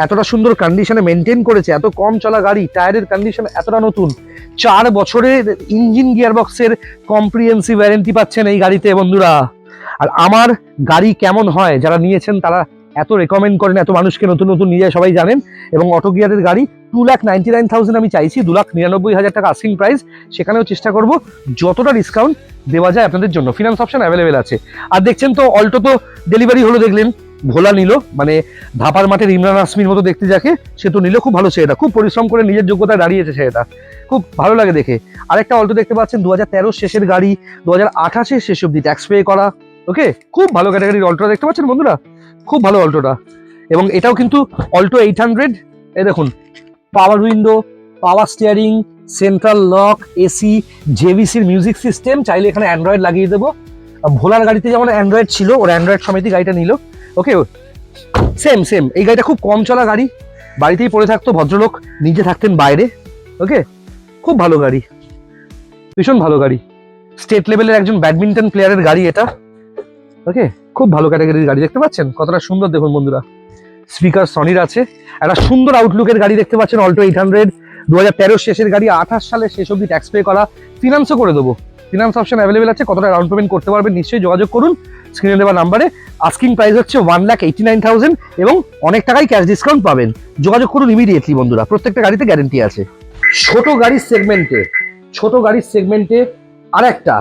এতটা সুন্দর কন্ডিশনে মেনটেন করেছে, এত কম চলা গাড়ি, টায়ারের কন্ডিশন এতটা নতুন। 4 বছরের ইঞ্জিন গিয়ারবক্সের কম্প্রিহেন্সিভ ওয়ারেন্টি পাচ্ছেন এই গাড়িতে বন্ধুরা। আর আমার গাড়ি কেমন হয় যারা নিয়েছেন তারা এত রেকমেন্ড করেন, এত মানুষকে নতুন নতুন নিয়ে যায় সবাই জানেন। এবং অটো গিয়ারের গাড়ি 2,99,000 আমি চাইছি, 2,99,000 টাকা আস্কিং প্রাইস। সেখানেও চেষ্টা করব যতটা ডিসকাউন্ট দেওয়া যায় আপনাদের জন্য। ফিনান্স অপশন অ্যাভেলেবেল আছে। আর দেখছেন তো অল্টো তো ডেলিভারি হলো, দেখলেন ভোলা নিল, মানে ধাপার মাঠের ইমরান আসমির মতো দেখতে যাকে, সে তো নিল। খুব ভালো ছেলেটা, খুব পরিশ্রম করে নিজের যোগ্যতায় দাঁড়িয়েছে ছেলেটা, খুব ভালো লাগে দেখে। আরেকটা অল্টো দেখতে পাচ্ছেন 2013 শেষের গাড়ি, 2028 শেষ অব্দি ট্যাক্স পে করা। ওকে, খুব ভালো ক্যাটাগরির অল্টোটা দেখতে পাচ্ছেন বন্ধুরা, খুব ভালো অল্টোটা। এবং এটাও কিন্তু অল্টো 800। এই দেখুন power window, power steering, central lock, AC, জেভিসির মিউজিক সিস্টেম। চাইলে এখানে অ্যান্ড্রয়েড লাগিয়ে দেবো। ভোলার গাড়িতে যেমন অ্যান্ড্রয়েড ছিল, ওর অ্যান্ড্রয়েড সমেতই গাড়িটা নিল। ওকে, সেম এই গাড়িটা খুব কম চলা গাড়ি, বাড়িতেই পড়ে থাকতো ভদ্রলোক, নিজে থাকতেন বাইরে। ওকে, খুব ভালো গাড়ি, ভীষণ ভালো গাড়ি। স্টেট লেভেলের একজন ব্যাডমিন্টন প্লেয়ারের গাড়ি এটা। ওকে, খুব ভালো ক্যাটাগরির গাড়ি দেখতে পাচ্ছেন কতটা সুন্দর দেখুন বন্ধুরা। স্পিকার সনির আছে, একটা সুন্দর আউটলুকের গাড়ি দেখতে পাচ্ছেন অল্টো 800, 2013 শেষের গাড়ি, 28 সালের শেষ অব্দি ট্যাক্স পে করা। ফিনান্সও করে দেবো, ফিনান্স অপশন অ্যাভেলেবেল আছে। কতটা ডাউন পেমেন্ট করতে পারবেন নিশ্চয়ই যোগাযোগ করুন স্ক্রিনে দেওয়া নাম্বারে। আস্কিং প্রাইস হচ্ছে 1,89,000 এবং অনেক টাকাই ক্যাশ ডিসকাউন্ট পাবেন। যোগাযোগ করুন ইমিডিয়েটলি বন্ধুরা, প্রত্যেকটা গাড়িতে গ্যারেন্টি আছে। ছোট গাড়ির সেগমেন্টে আর একটা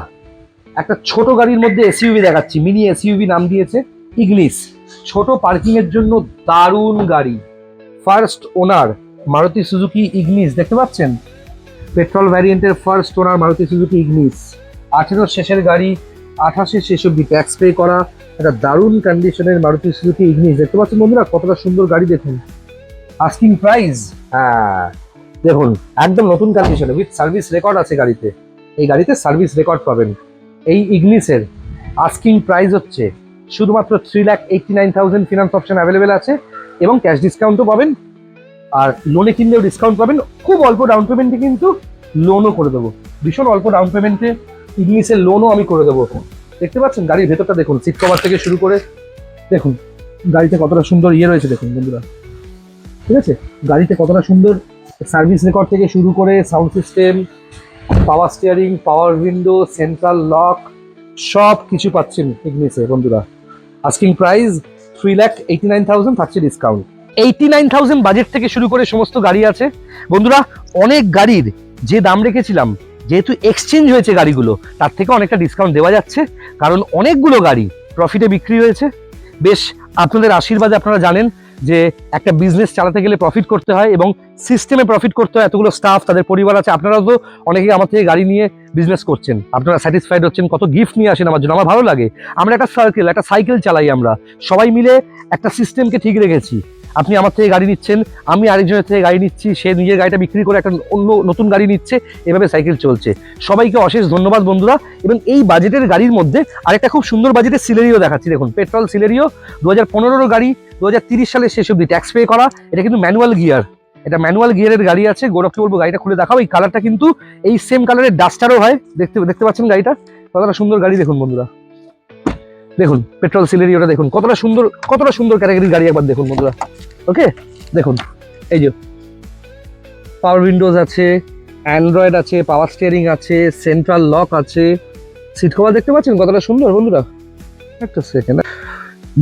ছোট গাড়ির মধ্যে এসইউভি দেখাচ্ছি, মিনি এসইউভি নাম দিয়েছে ইগনিস। ছোট পার্কিং এর জন্য দারুণ গাড়ি, first owner Maruti Suzuki Ignis দেখতে পাচ্ছেন। পেট্রোল ভ্যারিয়েন্টের first owner Maruti Suzuki Ignis, 18 শেষের গাড়ি, 28 শেষ অব্দি ট্যাক্স পে করা একটা দারুণ কন্ডিশনের মারুতি সুজুকি ইগনিস দেখতে পাচ্ছেন বন্ধুরা, কতটা সুন্দর গাড়ি দেখুন। আস্কিং প্রাইস, হ্যাঁ দেখুন একদম নতুন কন্ডিশনে, উইথ সার্ভিস রেকর্ড আছে গাড়িতে। এই গাড়িতে সার্ভিস রেকর্ড পাবেন। এই ইগনিসের আস্কিং প্রাইস হচ্ছে শুধুমাত্র 3,89,000। ফিনান্স অপশন অ্যাভেলেবেল আছে এবং ক্যাশ ডিসকাউন্টও পাবেন। আর লোনে কিনলেও ডিসকাউন্ট পাবেন। খুব অল্প ডাউন পেমেন্টে কিন্তু লোনও করে দেবো, ভীষণ অল্প ডাউন পেমেন্টে ইগনিসের লোনও আমি করে দেবো। দেখতে পাচ্ছেন গাড়ির ভেতরটা দেখুন, সিট কভার থেকে শুরু করে দেখুন গাড়িতে কতটা সুন্দর রয়েছে দেখুন বন্ধুরা। ঠিক আছে, গাড়িতে কতটা সুন্দর সার্ভিস রেকর্ড থেকে শুরু করে সাউন্ড সিস্টেম, পাওয়ার steering, power window, central lock সব কিছু পাচ্ছেন ইগনিসে বন্ধুরা। আস্কিং প্রাইস 3,89,000, থাকছে ডিসকাউন্ট। 89,000 বাজেট থেকে শুরু করে সমস্ত গাড়ি আছে বন্ধুরা। অনেক গাড়ির যে দাম রেখেছিলাম, যেহেতু এক্সচেঞ্জ হয়েছে গাড়িগুলো, তার থেকে অনেকটা ডিসকাউন্ট দেওয়া যাচ্ছে, কারণ অনেকগুলো গাড়ি প্রফিটে বিক্রি হয়েছে। বেশ আপনাদের আশীর্বাদে আপনারা জানেন যে একটা বিজনেস চালাতে গেলে প্রফিট করতে হয় এবং সিস্টেমে প্রফিট করতে হয়। এতগুলো স্টাফ, তাদের পরিবার আছে, আপনারাও তো অনেকেই আমার থেকে গাড়ি নিয়ে বিজনেস করছেন, আপনারা স্যাটিসফাইড হচ্ছেন, কত গিফট নিয়ে আসেন আমার জন্য, আমার ভালো লাগে। আমরা একটা সার্কেল, একটা সাইকেল চালাই, আমরা সবাই মিলে একটা সিস্টেমকে ঠিক রেখেছি। আপনি আমার থেকে গাড়ি নিচ্ছেন, আমি আরেকজনের থেকে গাড়ি নিচ্ছি, সে নিজের গাড়িটা বিক্রি করে একটা অন্য নতুন গাড়ি নিচ্ছে, এভাবে সাইকেল চলছে। সবাইকে অশেষ ধন্যবাদ বন্ধুরা। এবং এই বাজেটের গাড়ির মধ্যে আরেকটা খুব সুন্দর বাজেটের সিলেরিও দেখাচ্ছি। দেখুন, পেট্রোল সিলেরিও 2015 গাড়ি, 2030 সালের শেষ অব্দি ট্যাক্স পে করা। এটা কিন্তু ম্যানুয়াল গিয়ার, এটা ম্যানুয়াল গিয়ারের গাড়ি আছে। গৌরবকে বলবো গাড়িটা খুলে দেখাও। এই কালারটা কিন্তু এই সেম কালারের ডাস্টারও হয়, দেখতে পাচ্ছেন গাড়িটা কতটা সুন্দর গাড়ি। দেখুন বন্ধুরা, দেখুন পেট্রোল সিলেরিওটা দেখুন কতটা সুন্দর ক্যাটাগরির গাড়ি, একবার দেখুন বন্ধুরা। ওকে, দেখুন এই যে পাওয়ার উইন্ডোজ আছে, অ্যান্ড্রয়েড আছে, পাওয়ার স্টিয়ারিং আছে, সেন্ট্রাল লক আছে, সিট কভার দেখতে পাচ্ছেন কতটা সুন্দর বন্ধুরা। একটা সেকেন্ড,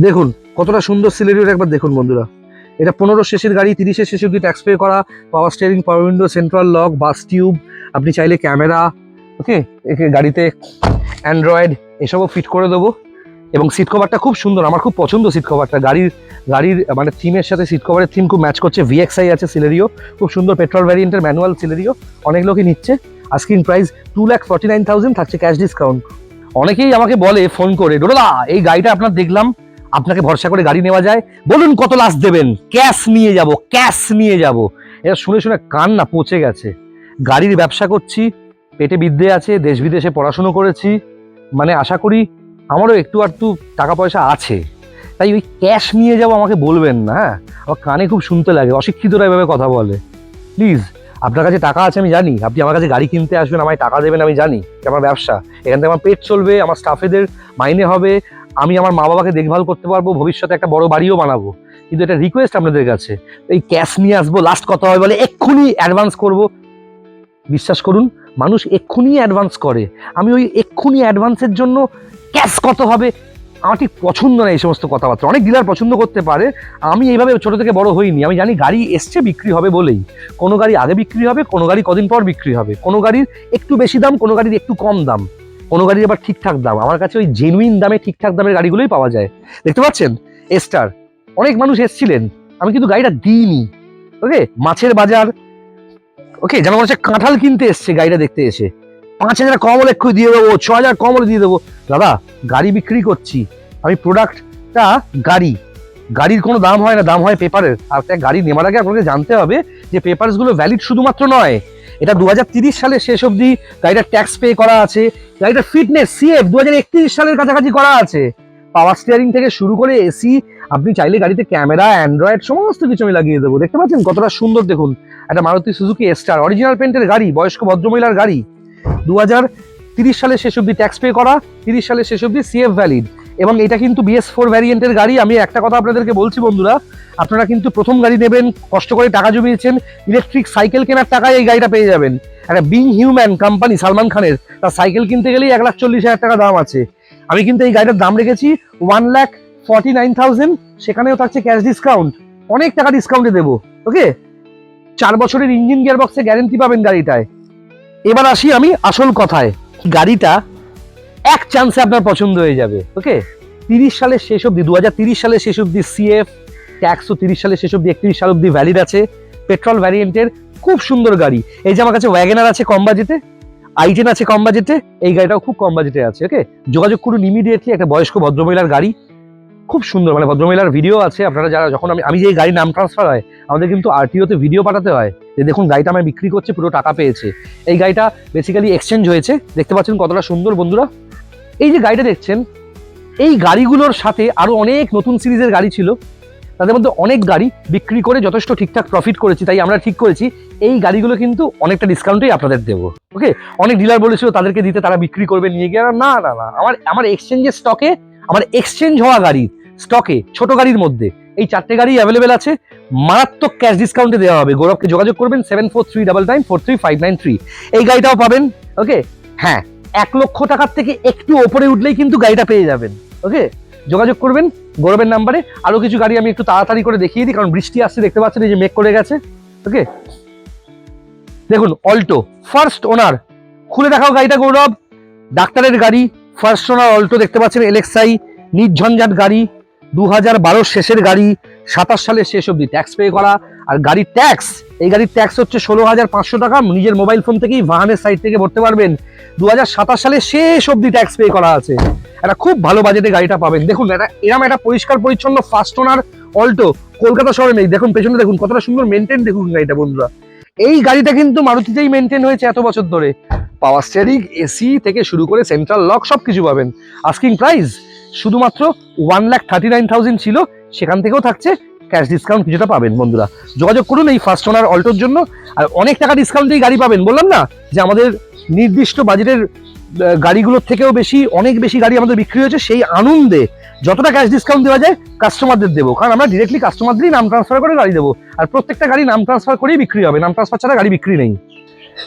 দেখুন কতটা সুন্দর সিলেরিওটা একবার দেখুন বন্ধুরা। এটা 15 শেষের গাড়ি, 30 শেষ অব্দি ট্যাক্স পে করা, power steering, power window, central lock, bass tube, আপনি চাইলে ক্যামেরা, ওকে, গাড়িতে অ্যান্ড্রয়েড এসবও ফিট করে দেবো। এবং সিট কভারটা খুব সুন্দর, আমার খুব পছন্দ সিট কভারটা। গাড়ির মানে থিমের সাথে সিট কভারের থিম খুব ম্যাচ করছে। VXI আছে সিলেরিও, খুব সুন্দর পেট্রোল ভ্যারিয়েন্টের ম্যানুয়াল সিলেরিও। অনেক লোকই নিচ্ছে। আস্কিং প্রাইস 2,49,000, থাকছে ক্যাশ ডিসকাউন্ট। অনেকেই আমাকে বলে ফোন করে, ডোডা এই গাড়িটা আপনার দেখলাম, আপনাকে ভরসা করে গাড়ি নেওয়া যায়, বলুন কত লাস্ট দেবেন, ক্যাশ নিয়ে যাব। এটা শুনে শুনে কান না পচে গেছে। গাড়ির ব্যবসা করছি, পেটে বিদ্যে আছে, দেশ বিদেশে পড়াশুনো করেছি, মানে আশা করি আমারও একটু আধটু টাকা পয়সা আছে, তাই ওই ক্যাশ নিয়ে যাবো আমাকে বলবেন না। হ্যাঁ, আমার কানে খুব শুনতে লাগে, অশিক্ষিতরা এভাবে কথা বলে। প্লিজ, আপনার কাছে টাকা আছে আমি জানি, আপনি আমার কাছে গাড়ি কিনতে আসবেন, আমায় টাকা দেবেন আমি জানি, এটা আমার ব্যবসা, এখান থেকে আমার পেট চলবে, আমার স্টাফেদের মাইনে হবে, আমি আমার মা বাবাকে দেখভাল করতে পারবো, ভবিষ্যতে একটা বড় বাড়িও বানাবো। কিন্তু এটা রিকোয়েস্ট আপনাদের কাছে, এই ক্যাশ নিয়ে আসবো, লাস্ট কত হয় বলে এক্ষুনি অ্যাডভান্স করব। বিশ্বাস করুন, মানুষ এক্ষুনি অ্যাডভান্স করে। আমি ওই এক্ষুনি অ্যাডভান্সের জন্য ক্যাশ কত হবে আমার ঠিক পছন্দ না, এই সমস্ত কথাবার্তা। অনেক ডিলার পছন্দ করতে পারে, আমি এইভাবে ছোট থেকে বড় হইনি। আমি জানি গাড়ি এসছে বিক্রি হবে বলেই, কোনো গাড়ি আগে বিক্রি হবে, কোনো গাড়ি কদিন পর বিক্রি হবে, কোনো গাড়ির একটু বেশি দাম, কোনো গাড়ির একটু কম দাম, কোনো গাড়ির আবার ঠিকঠাক দাম। আমার কাছে ওই জেনুইন দামে ঠিকঠাক দামের গাড়িগুলোই পাওয়া যায়। দেখতে পাচ্ছেন এস্টার, অনেক মানুষ এসছিলেন, আমি কিন্তু গাড়িটা দিইনি। ওকে, মাছের বাজার, ওকে, যেন মনে হচ্ছে কাঁঠাল কিনতে এসছে গাড়িটা দেখতে এসে। 5,000 কম হলে একটু দিয়ে দেবো, 6,000 কম হলে দিয়ে দেবো। দাদা, গাড়ি বিক্রি করছি আমি, প্রোডাক্টটা গাড়ির কোনো দাম হয় না, দাম হয় পেপারের। আর একটা গাড়ি নেওয়ার আগে আপনাকে জানতে হবে যে পেপারসগুলো ভ্যালিড শুধুমাত্র নয়, এটা 2030 সালের শেষ অবধি গাড়িটার ট্যাক্স পে করা আছে, গাড়িটার ফিটনেস CF 2031 সালের কাছাকাছি করা আছে, পাওয়ার স্টিয়ারিং থেকে শুরু করে এসি, আপনি চাইলে গাড়িতে ক্যামেরা, অ্যান্ড্রয়েড সমস্ত কিছু আমি লাগিয়ে দেবো। দেখতে পাচ্ছেন কতটা সুন্দর, দেখুন একটা মারুতি সুজুকি এস্টার, অরিজিনাল পেন্টের গাড়ি, বয়স্ক ভদ্রমহিলার গাড়ি, 2030 সালের শেষ অবধি ট্যাক্স পে করা, 30 সালের শেষ অবধি CF ভ্যালিড। এবং এটা কিন্তু BS4 ভ্যারিয়েন্টের গাড়ি। আমি একটা কথা আপনাদেরকে বলছি বন্ধুরা, আপনারা কিন্তু প্রথম গাড়ি নেবেন, কষ্ট করে টাকা জমিয়েছেন, ইলেকট্রিক সাইকেল কেনার টাকায় এই গাড়িটা পেয়ে যাবেন। একটা বিং হিউম্যান কোম্পানি সালমান খানের, তার সাইকেল কিনতে গেলেই 1,40,000 টাকা দাম আছে। আমি কিন্তু এই গাড়িটার দাম রেখেছি 1,49,000, সেখানেও থাকছে ক্যাশ ডিসকাউন্ট, অনেক টাকা ডিসকাউন্টে দেবো। ওকে, 4 বছরের ইঞ্জিন গিয়ার বক্সে গ্যারেন্টি পাবেন গাড়িটায়। এবার আসি আমি আসল কথায়, গাড়িটা এক চান্সে আপনার পছন্দ হয়ে যাবে। ওকে, 30 সালের শেষ অব্দি, 2030 সালের শেষ অব্দি CF ট্যাক্সও 30 সালের শেষ অব্দি 31 সাল অব্দি ভ্যালিড আছে, পেট্রোল ভ্যারিয়েন্টের খুব সুন্দর গাড়ি। এই যে আমার কাছে ওয়াগনার আছে কম বাজেটে, i10 আছে কম বাজেটে, এই গাড়িটাও খুব কম বাজেটে আছে। ওকে, যোগাযোগ করুন ইমিডিয়েটলি। একটা বয়স্ক ভদ্রমহিলার গাড়ি, খুব সুন্দর, মানে ভদ্রমহিলার ভিডিও আছে। আপনারা যারা, যখন আমি যে গাড়ির নাম ট্রান্সফার হয়, আমাদের কিন্তু RTO-তে ভিডিও পাঠাতে হয় যে দেখুন গাড়িটা আমি বিক্রি করছে, পুরো টাকা পেয়েছে। এই গাড়িটা বেসিক্যালি এক্সচেঞ্জ হয়েছে, দেখতে পাচ্ছেন কতটা সুন্দর বন্ধুরা। এই যে গাড়িটা দেখছেন, এই গাড়িগুলোর সাথে আরো অনেক নতুন সিরিজের গাড়ি ছিল, তাদের মধ্যে অনেক গাড়ি বিক্রি করে যথেষ্ট ঠিকঠাক প্রফিট করেছি। তাই আমরা ঠিক করেছি এই গাড়িগুলো কিন্তু অনেকটা ডিসকাউন্টেই আপনাদের দেবো। ওকে, অনেক ডিলার বলেছিল তাদেরকে দিতে, তারা বিক্রি করবে নিয়ে গিয়ে, না না না, আমার এক্সচেঞ্জের স্টকে, আমার এক্সচেঞ্জ হওয়া গাড়ির স্টকে ছোট গাড়ির মধ্যে এই 4টে গাড়ি অ্যাভেলেবেল আছে, মারাত্মক ক্যাশ ডিসকাউন্টে দেওয়া হবে। গৌরবকে যোগাযোগ করবেন 7439943593, এই গাড়িটাও পাবেন। ওকে, হ্যাঁ, 1 লক্ষ টাকার থেকে একটু ওপরে উঠলেই কিন্তু গাড়িটা পেয়ে যাবেন। ওকে, যোগাযোগ করবেন গৌরবের নাম্বারে। আরো কিছু গাড়ি আমি একটু তাড়াতাড়ি করে দেখিয়ে দিই, কারণ বৃষ্টি আসছে, দেখতে পাচ্ছেন এই যে মেঘ করে গেছে। ওকে, দেখুন অল্টো ফার্স্ট ওনার, খুলে দেখাও গাড়িটা গৌরব, ডাক্তারের গাড়ি, ফার্স্ট ওনার অল্টো দেখতে পাচ্ছেন, LXI নির্ঝঞ্ঝাট গাড়ি, 2012 শেষের গাড়ি, 27 সালের শেষ অবধি ট্যাক্স পে করা। আর গাড়ির ট্যাক্স, এই গাড়ির ট্যাক্স হচ্ছে 16,500 টাকা, নিজের মোবাইল ফোন থেকেই বাহানের সাইট থেকে ভরতে পারবেন। 2027 সালের শেষ অবধি ট্যাক্স পে করা আছে। একটা খুব ভালো বাজেটে গাড়িটা পাবেন। দেখুন এরকম একটা পরিষ্কার পরিচ্ছন্ন ফার্স্ট ওনার অল্টো কলকাতা শহরে নেই। দেখুন পেছনে দেখুন কতটা সুন্দর মেনটেন, দেখুন গাড়িটা বন্ধুরা। এই গাড়িটা কিন্তু মারুতিতেই মেনটেন হয়েছে এত বছর ধরে। পাওয়ার স্টিয়ারিং, এসি থেকে শুরু করে সেন্ট্রাল লক সবকিছু পাবেন। আস্কিং প্রাইস শুধুমাত্র 1,39,000 ছিল, সেখান থেকেও থাকছে ক্যাশ ডিসকাউন্ট কিছুটা পাবেন বন্ধুরা। যোগাযোগ করুন এই ফার্স্ট ওনার অল্টোর জন্য। আর অনেক টাকা ডিসকাউন্টেই গাড়ি পাবেন। বললাম না যে আমাদের নির্দিষ্ট বাজেটের গাড়িগুলোর থেকেও বেশি, অনেক বেশি গাড়ি আমাদের বিক্রি হয়েছে। সেই আনন্দে যতটা ক্যাশ ডিসকাউন্ট দেওয়া যায় কাস্টমারদের দেবো, কারণ আমরা ডিরেক্টলি কাস্টমারদেরই নাম ট্রান্সফার করে গাড়ি দেবো। আর প্রত্যেকটা গাড়ি নাম ট্রান্সফার করেই বিক্রি হবে, নাম ট্রান্সফার ছাড়া গাড়ি বিক্রি নেই।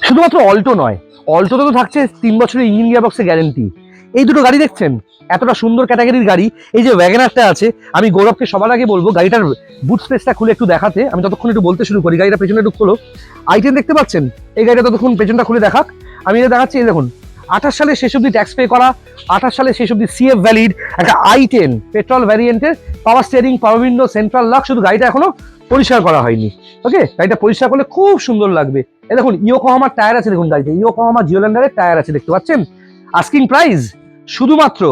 শুধুমাত্র অল্টো নয়, অল্টোতে তো থাকছে 3 বছরের ইঞ্জিন গিয়ারবক্সের গ্যারেন্টি। এই দুটো গাড়ি দেখছেন, এতটা সুন্দর ক্যাটাগরির গাড়ি। এই যে ওয়াগনারটা আছে, আমি গৌরবকে সবার আগে বলবো গাড়িটার বুট স্পেসটা খুলে একটু দেখাতে। আমি ততক্ষণ একটু বলতে শুরু করি। গাড়িটা পেছনে একটু খোলো। i10 দেখতে পাচ্ছেন, এই গাড়িটা ততক্ষণ পেছনটা খুলে দেখাক। আমি এটা দেখাচ্ছি। এই দেখুন 28 সালে শেষ অব্দি ট্যাক্স পে করা, 28 সালে শেষ অব্দি CF ভ্যালিড একটা i10 পেট্রোল ভ্যারিয়েন্টের, power steering, power window, central lock. শুধু গাড়িটা এখনো পরিষ্কার করা হয়নি। ওকে, গাড়িটা পরিষ্কার করলে খুব সুন্দর লাগবে। এই দেখুন ইয়োকোহামার টায়ার আছে, দেখুন গাড়িতে ইয়োকোহামা জিওল্যান্ডারের টায়ার আছে, দেখতে পাচ্ছেন। আস্কিং প্রাইস শুধুমাত্র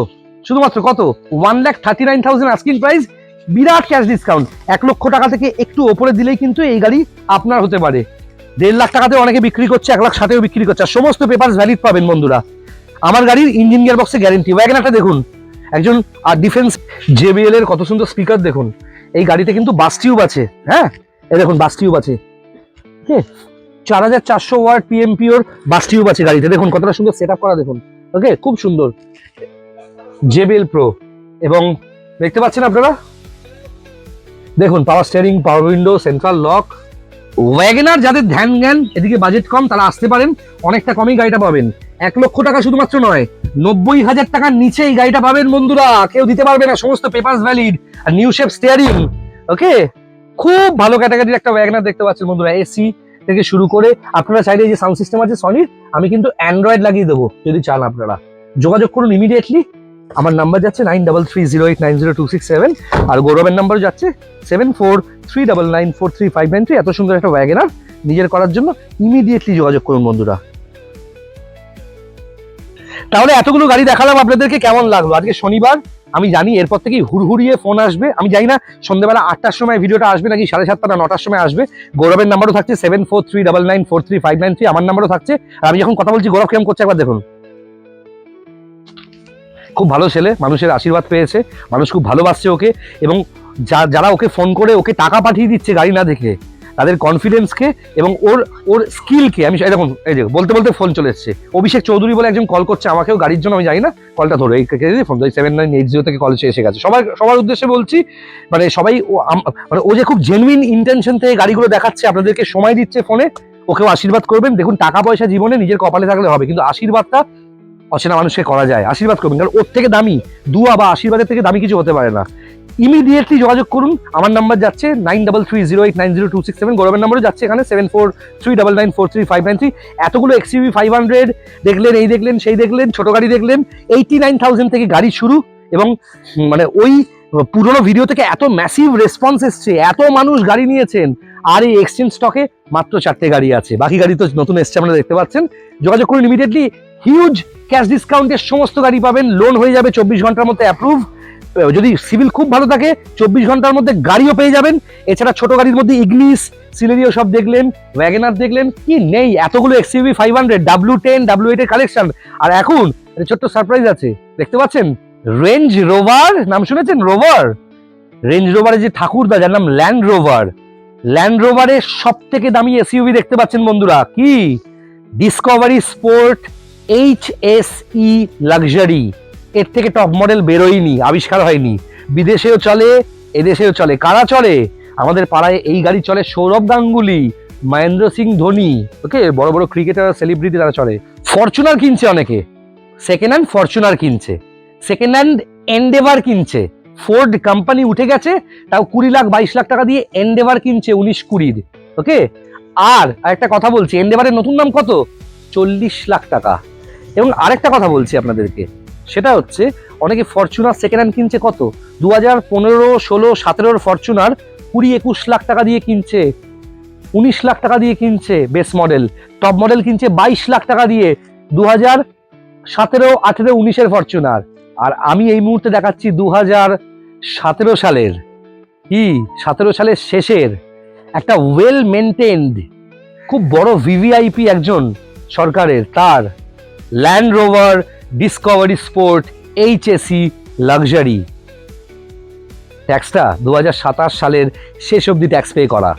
কত? 1,39,000 আস্কিং প্রাইস। বিরাট ক্যাশ ডিসকাউন্ট। 1 লক্ষ টাকা থেকে একটু ওপরে দিলেই কিন্তু এই গাড়ি আপনার হতে পারে। 1.5 লাখ টাকাতে অনেকে বিক্রি করছে, 1,60,000 বিক্রি করছে। আর সমস্ত পেপার ভ্যালিড পাবেন বন্ধুরা। আমার গাড়ির ইঞ্জিন গিয়ার বক্সে গ্যারেন্টি। ওয়াগনারটা দেখুন, একজন আর ডিফেন্স JBL এর কত সুন্দর স্পিকার দেখুন। এই গাড়িতে কিন্তু বাস টিউব আছে। হ্যাঁ, এই দেখুন বাস টিউব আছে। 4,400 ওয়াট PMPOর বাস টিউব আছে গাড়িতে। দেখুন কতটা সুন্দর সেট আপ করা, দেখুন। ওকে, খুব সুন্দর JBL Pro। এবং দেখতে পাচ্ছেন আপনারা, দেখুন power steering, power window, central lock. Wagon R যাদের ধ্যান জ্ঞান, এদিকে বাজেট কম, তারা আসতে পারেন। অনেকটা কমই গাড়িটা পাবেন। 1 লক্ষ টাকা শুধুমাত্র নয়, 90,000 টাকার নিচে এই গাড়িটা পাবেন বন্ধুরা। কেউ দিতে পারবে না, সমস্ত পেপারস ভ্যালিড। আর নিউ শেপ স্টিয়ারিং। ওকে, খুব ভালো ক্যাটাগরির একটা ওয়াগনার দেখতে পাচ্ছেন বন্ধুরা। এসি থেকে শুরু করে, আপনারা চাইলে যে সাউন্ড সিস্টেম আছে সনির, আমি কিন্তু অ্যান্ড্রয়েড লাগিয়ে দেবো যদি চান আপনারা। যোগাযোগ করুন ইমিডিয়েটলি। আমার নাম্বার যাচ্ছে 9330890267। আর গৌরবের নাম্বার যাচ্ছে 7439943593। এত সুন্দর একটা ওয়াগনার নিজের করার জন্য ইমিডিয়েটলি যোগাযোগ করুন বন্ধুরা। তাহলে এতগুলো গাড়ি দেখালাম আপনাদেরকে, কেমন লাগলো? আজকে শনিবার, আমি জানি এরপর থেকেই হুড়হুড়িয়ে ফোন আসবে। আমি জানি না সন্ধ্যাবেলা 8টার সময় ভিডিওটা আসবে নাকি 7:30 না 9টার সময় আসবে। গৌরবের নাম্বারও থাকছে 7439943593। আমার নাম্বারও থাকছে। আর আমি যখন কথা বলছি গৌরব কেমন করছে একবার দেখুন। খুব ভালো ছেলে, মানুষের আশীর্বাদ পেয়েছে, মানুষ খুব ভালোবাসছে ওকে। এবং যারা ওকে ফোন করে ওকে টাকা পাঠিয়ে দিচ্ছে গাড়ি না দেখে, তাদের কনফিডেন্সকে এবং ওর স্কিলকে আমি দেখুন, এই যে বলতে বলতে ফোন চলে এসছে। অভিষেক চৌধুরী বলে একজন কল করছে আমাকেও গাড়ির জন্য, আমি জানি না, কলটা ধরে এই ফোন 7980 থেকে কল এসে গেছে। সবার উদ্দেশ্যে বলছি, মানে সবাই ও যে খুব জেনুইন ইন্টেনশন থেকে গাড়িগুলো দেখাচ্ছে, আপনাদেরকে সময় দিচ্ছে ফোনে। ওকেও আশীর্বাদ করবেন। দেখুন টাকা পয়সা জীবনে নিজের কপালে থাকলে হবে, কিন্তু আশীর্বাদটা অচেনা মানুষকে করা যায়। আশীর্বাদ করবেন, কারণ ওর থেকে দামি দুয়া বা আশীর্বাদের থেকে দামি কিছু হতে পারে না। ইমিডিয়েটলি যোগাযোগ করুন। আমার নাম্বার যাচ্ছে 9330890267। গৌরবের নাম্বারও যাচ্ছে এখানে 7439943593। এতগুলো XUV 500 দেখলেন, এই দেখলেন, সেই দেখলেন, ছোট গাড়ি দেখলেন। 89,000 থেকে গাড়ি শুরু। এবং মানে ওই পুরোনো ভিডিও থেকে এত ম্যাসিভ রেসপন্স এসছে, এত মানুষ গাড়ি নিয়েছেন। আর এই এক্সচেঞ্জ স্টকে মাত্র 4টে গাড়ি আছে, বাকি গাড়ি তো নতুন এসছে, আপনারা দেখতে পাচ্ছেন। যোগাযোগ করুন ইমিডিয়েটলি। হিউজ ক্যাশ ডিসকাউন্টের সমস্ত গাড়ি পাবেন। লোন হয়ে যাবে 24 ঘন্টার মধ্যে অ্যাপ্রুভ। যদি সিভিল খুব ভালো থাকে 24 ঘন্টার মধ্যে গাড়িও পেয়ে যাবেন। এছাড়া ছোট গাড়ির মধ্যে ইগনিস, সিলেরিও সব দেখলেন, ওয়াগনার দেখলেন, কি নেই এতগুলো XUV 500, W10, W8 এর কালেকশন। আর এখন ছোট্ট সারপ্রাইজ আছে, দেখতে পাচ্ছেন রেঞ্জ রোভার, নাম শুনেছেন? রোভার, রেঞ্জ রোভারের যে ঠাকুরদা, যার নাম ল্যান্ড রোভার। ল্যান্ড রোভারের সব থেকে দামি SUV দেখতে পাচ্ছেন বন্ধুরা, কি? Discovery Sport HSE luxury. এর থেকে টপ মডেল বেরোয়নি, আবিষ্কার হয়নি। বিদেশেও চলে, এদেশেও চলে। কারা চলে? আমাদের পাড়ায় এই গাড়ি চলে সৌরভ গাঙ্গুলি, মহেন্দ্র সিং ধোনি। ওকে, বড় বড় ক্রিকেটার, সেলিব্রিটি তারা চলে। ফরচুনার কিনছে অনেকে, সেকেন্ড হ্যান্ড ফরচুনার কিনছে, সেকেন্ড হ্যান্ড এন্ডেভার কিনছে। ফোর্ড কোম্পানি উঠে গেছে, তাও 20 লাখ 22 লাখ টাকা দিয়ে এন্ডেভার কিনছে 19-20। ওকে, আর একটা কথা বলছি, এন্ডেভারের নতুন দাম কত? 40 লাখ টাকা। এবং আরেকটা কথা বলছি আপনাদেরকে, সেটা হচ্ছে অনেকে ফরচুনার সেকেন্ড হ্যান্ড কিনছে কত? 2015, 16, 17 ফরচুনার 20-21 লাখ টাকা দিয়ে কিনছে, 19 লাখ টাকা দিয়ে কিনছে বেস মডেল, টপ মডেল কিনছে 22 লাখ টাকা দিয়ে 2017, 18, 19-এর ফরচুনার। আর আমি এই মুহূর্তে দেখাচ্ছি 2017 সালের, কি 17 সালের শেষের একটা ওয়েল মেনটেন্ড খুব বড় ভিভিআইপি একজন সরকারের, তার Land Rover Discovery Sport HSE luxury. ট্যাক্সটা 2027 সালের শেষ অবধি ট্যাক্স পে করা।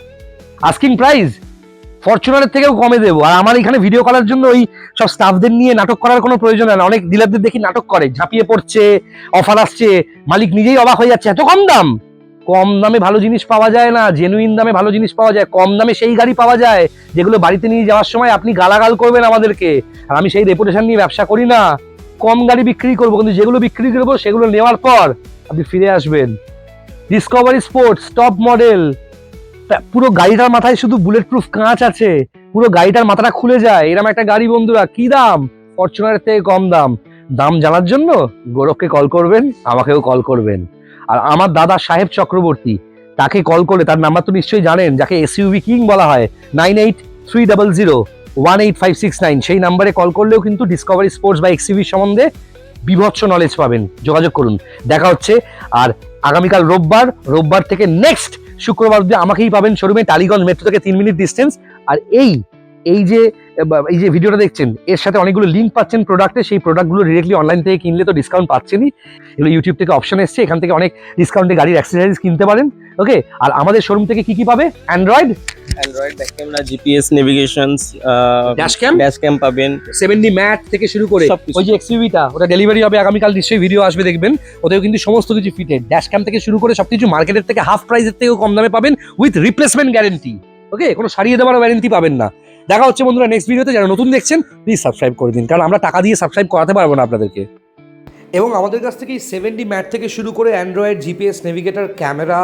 আস্কিং প্রাইস ফরচুনারের থেকেও কমে দেবো। আর আমার এখানে ভিডিও করার জন্য ওই সব স্টাফদের নিয়ে নাটক করার কোনো প্রয়োজন হয় না। অনেক ডিলারদের দেখি নাটক করে, ঝাঁপিয়ে পড়ছে, অফার আসছে, মালিক নিজেই অবাক হয়ে যাচ্ছে, এত কম দাম। কম দামে ভালো জিনিস পাওয়া যায় না, জেনুইন দামে ভালো জিনিস পাওয়া যায়। কম দামে সেই গাড়ি পাওয়া যায় যেগুলো বাড়িতে নিয়ে যাওয়ার সময় আপনি গালাগাল করবেন আমাদেরকে। আর আমি সেই রেপুটেশন নিয়ে ব্যবসা করি না। কম গাড়ি বিক্রি করবো, কিন্তু যেগুলো বিক্রি করবো সেগুলো নেওয়ার পর আপনি ফিরে আসবেন। ডিসকভারি স্পোর্টস টপ মডেল, পুরো গাড়িটার মাথায় শুধু বুলেট প্রুফ কাঁচ আছে, পুরো গাড়িটার মাথাটা খুলে যায়, এরকম একটা গাড়ি বন্ধুরা। কি দাম? ফরচুনারের থেকে কম দাম। দাম জানার জন্য গৌরবকে কল করবেন, আমাকেও কল করবেন। আর আমার দাদা সাহেব চক্রবর্তী, তাকে কল করে, তার নাম্বার তো নিশ্চয়ই জানেন, যাকে SUV কিং বলা হয়, 9830018569, সেই নাম্বারে কল করলেও কিন্তু ডিসকভারি স্পোর্টস বা XUV সম্বন্ধে বিভৎস নলেজ পাবেন। যোগাযোগ করুন, দেখা হচ্ছে। আর আগামীকাল রোববার থেকে নেক্সট শুক্রবার অবধি আমাকেই পাবেন শোরুমে, টালিগঞ্জ মেট্রো থেকে 3 মিনিট ডিস্টেন্স। আর এই যে ভিডিওটা দেখছেন, এর সাথে অনেকগুলো লিঙ্ক পাচ্ছেন প্রোডাক্টে। সেই প্রোডাক্টগুলো ডিরেক্টলি অনলাইন থেকে কিনলে তো ডিসকাউন্ট পাচ্ছেনই, এগুলো ইউটিউব থেকে অপশন এসছে, এখান থেকে অনেক ডিসকাউন্টে গাড়ির অ্যাক্সেসরিজ কিনতে পারেন। ওকে, আর আমাদের শোরুম থেকে কি কি পাবে? Android back camera, GPS navigations, dash cam পাবেন, 70 ম্যাট থেকে শুরু করে সবকিছু। ওই যে XUV-টা, ওটা ডেলিভারি হবে আগামীকাল, নিশ্চয়ই ভিডিও আসবে দেখবেন। ওতেও কিন্তু সমস্ত কিছু ফিটেড, ড্যাশ ক্যাম থেকে শুরু করে সবকিছু মার্কেটের থেকে হাফ প্রাইসের থেকেও কম দামে পাবেন, উইথ রিপ্লেসমেন্ট গ্যারেন্টি। ওকে, কোনো সারিয়ে দেওয়ার গ্যারেন্টি পাবেন না। দেখা হচ্ছে বন্ধুরা নেক্সট ভিডিওতে। যারা নতুন দেখছেন প্লিজ সাবস্ক্রাইব করে দিন, কারণ আমরা টাকা দিয়ে সাবস্ক্রাইব করাতে পারবো না আপনাদেরকে। এবং আমাদের কাছ থেকে 70 ম্যাট থেকে শুরু করে অ্যান্ড্রয়েড, GPS নেভিগেটর, ক্যামেরা,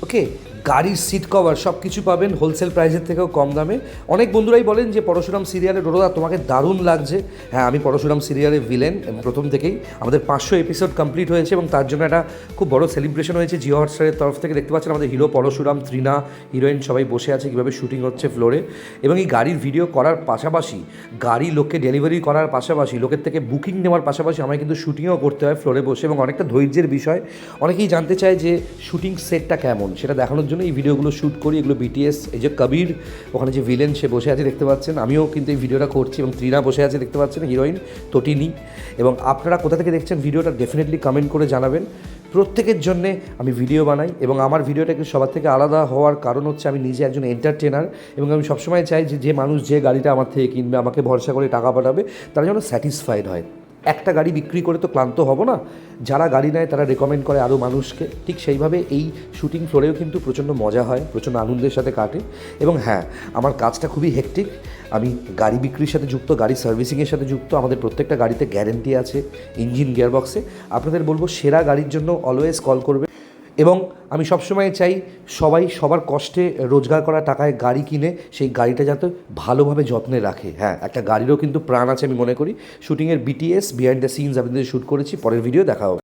ওকে, গাড়ির সিট কভার সব কিছু পাবেন হোলসেল প্রাইসের থেকেও কম দামে। অনেক বন্ধুরাই বলেন যে পরশুরাম সিরিয়ালে রোদা তোমাকে দারুণ লাগছে। হ্যাঁ, আমি পরশুরাম সিরিয়ালের ভিলেন প্রথম থেকেই। আমাদের 500 এপিসোড কমপ্লিট হয়েছে এবং তার জন্য একটা খুব বড় সেলিব্রেশন হয়েছে জিও হটস্টারের তরফ থেকে। দেখতে পাচ্ছেন আমাদের হিরো পরশুরাম, ত্রিনা, হিরোইন সবাই বসে আছে, কীভাবে শুটিং হচ্ছে ফ্লোরে। এবং এই গাড়ির ভিডিও করার পাশাপাশি, গাড়ি লোককে ডেলিভারি করার পাশাপাশি, লোকের থেকে বুকিং নেওয়ার পাশাপাশি আমায় কিন্তু শুটিংও করতে হয় ফ্লোরে বসে, এবং অনেকটা ধৈর্যের বিষয়। অনেকেই জানতে চায় যে শুটিং সেটটা কেমন, সেটা দেখানোর জন্য এই ভিডিওগুলো শ্যুট করি। এগুলো BTS, এই যে কবির ওখানে যে ভিলেন সে বসে আছে দেখতে পাচ্ছেন, আমিও কিন্তু এই ভিডিওটা করছি, এবং ত্রিনা বসে আছে দেখতে পাচ্ছেন, হিরোইন তটিনী। এবং আপনারা কোথা থেকে দেখছেন ভিডিওটা ডেফিনেটলি কমেন্ট করে জানাবেন। প্রত্যেকের জন্যে আমি ভিডিও বানাই, এবং আমার ভিডিওটা একটু সবার থেকে আলাদা হওয়ার কারণ হচ্ছে আমি নিজে একজন এন্টারটেনার, এবং আমি সবসময় চাই যে মানুষ যে গাড়িটা আমার থেকে কিনবে, আমাকে ভরসা করে টাকা পাঠাবে, তারা যেন স্যাটিসফাইড হয়। একটা গাড়ি বিক্রি করে তো ক্লান্ত হব না, যারা গাড়ি নেয় তারা রেকমেন্ড করে আরও মানুষকে। ঠিক সেইভাবে এই শুটিং ফ্লোরেও কিন্তু প্রচণ্ড মজা হয়, প্রচণ্ড আনন্দের সাথে কাটে। এবং হ্যাঁ, আমার কাজটা খুবই হেক্টিক। আমি গাড়ি বিক্রির সাথে যুক্ত, গাড়ি সার্ভিসিংয়ের সাথে যুক্ত। আমাদের প্রত্যেকটা গাড়িতে গ্যারেন্টি আছে ইঞ্জিন, গিয়ারবক্সে। আপনাদের বলবো সেরা গাড়ির জন্য অলওয়েজ কল করবে। এবং আমি সবসময় চাই সবাই সবার কষ্টে রোজগার করা টাকায় গাড়ি কিনে সেই গাড়িটা যাতে ভালোভাবে যত্নে রাখে। হ্যাঁ, একটা গাড়িরও কিন্তু প্রাণ আছে আমি মনে করি। শুটিংয়ের BTS, বিহাইন্ড দ্য সিনস আপনাদের শ্যুট করেছি। পরের ভিডিও দেখা হবে।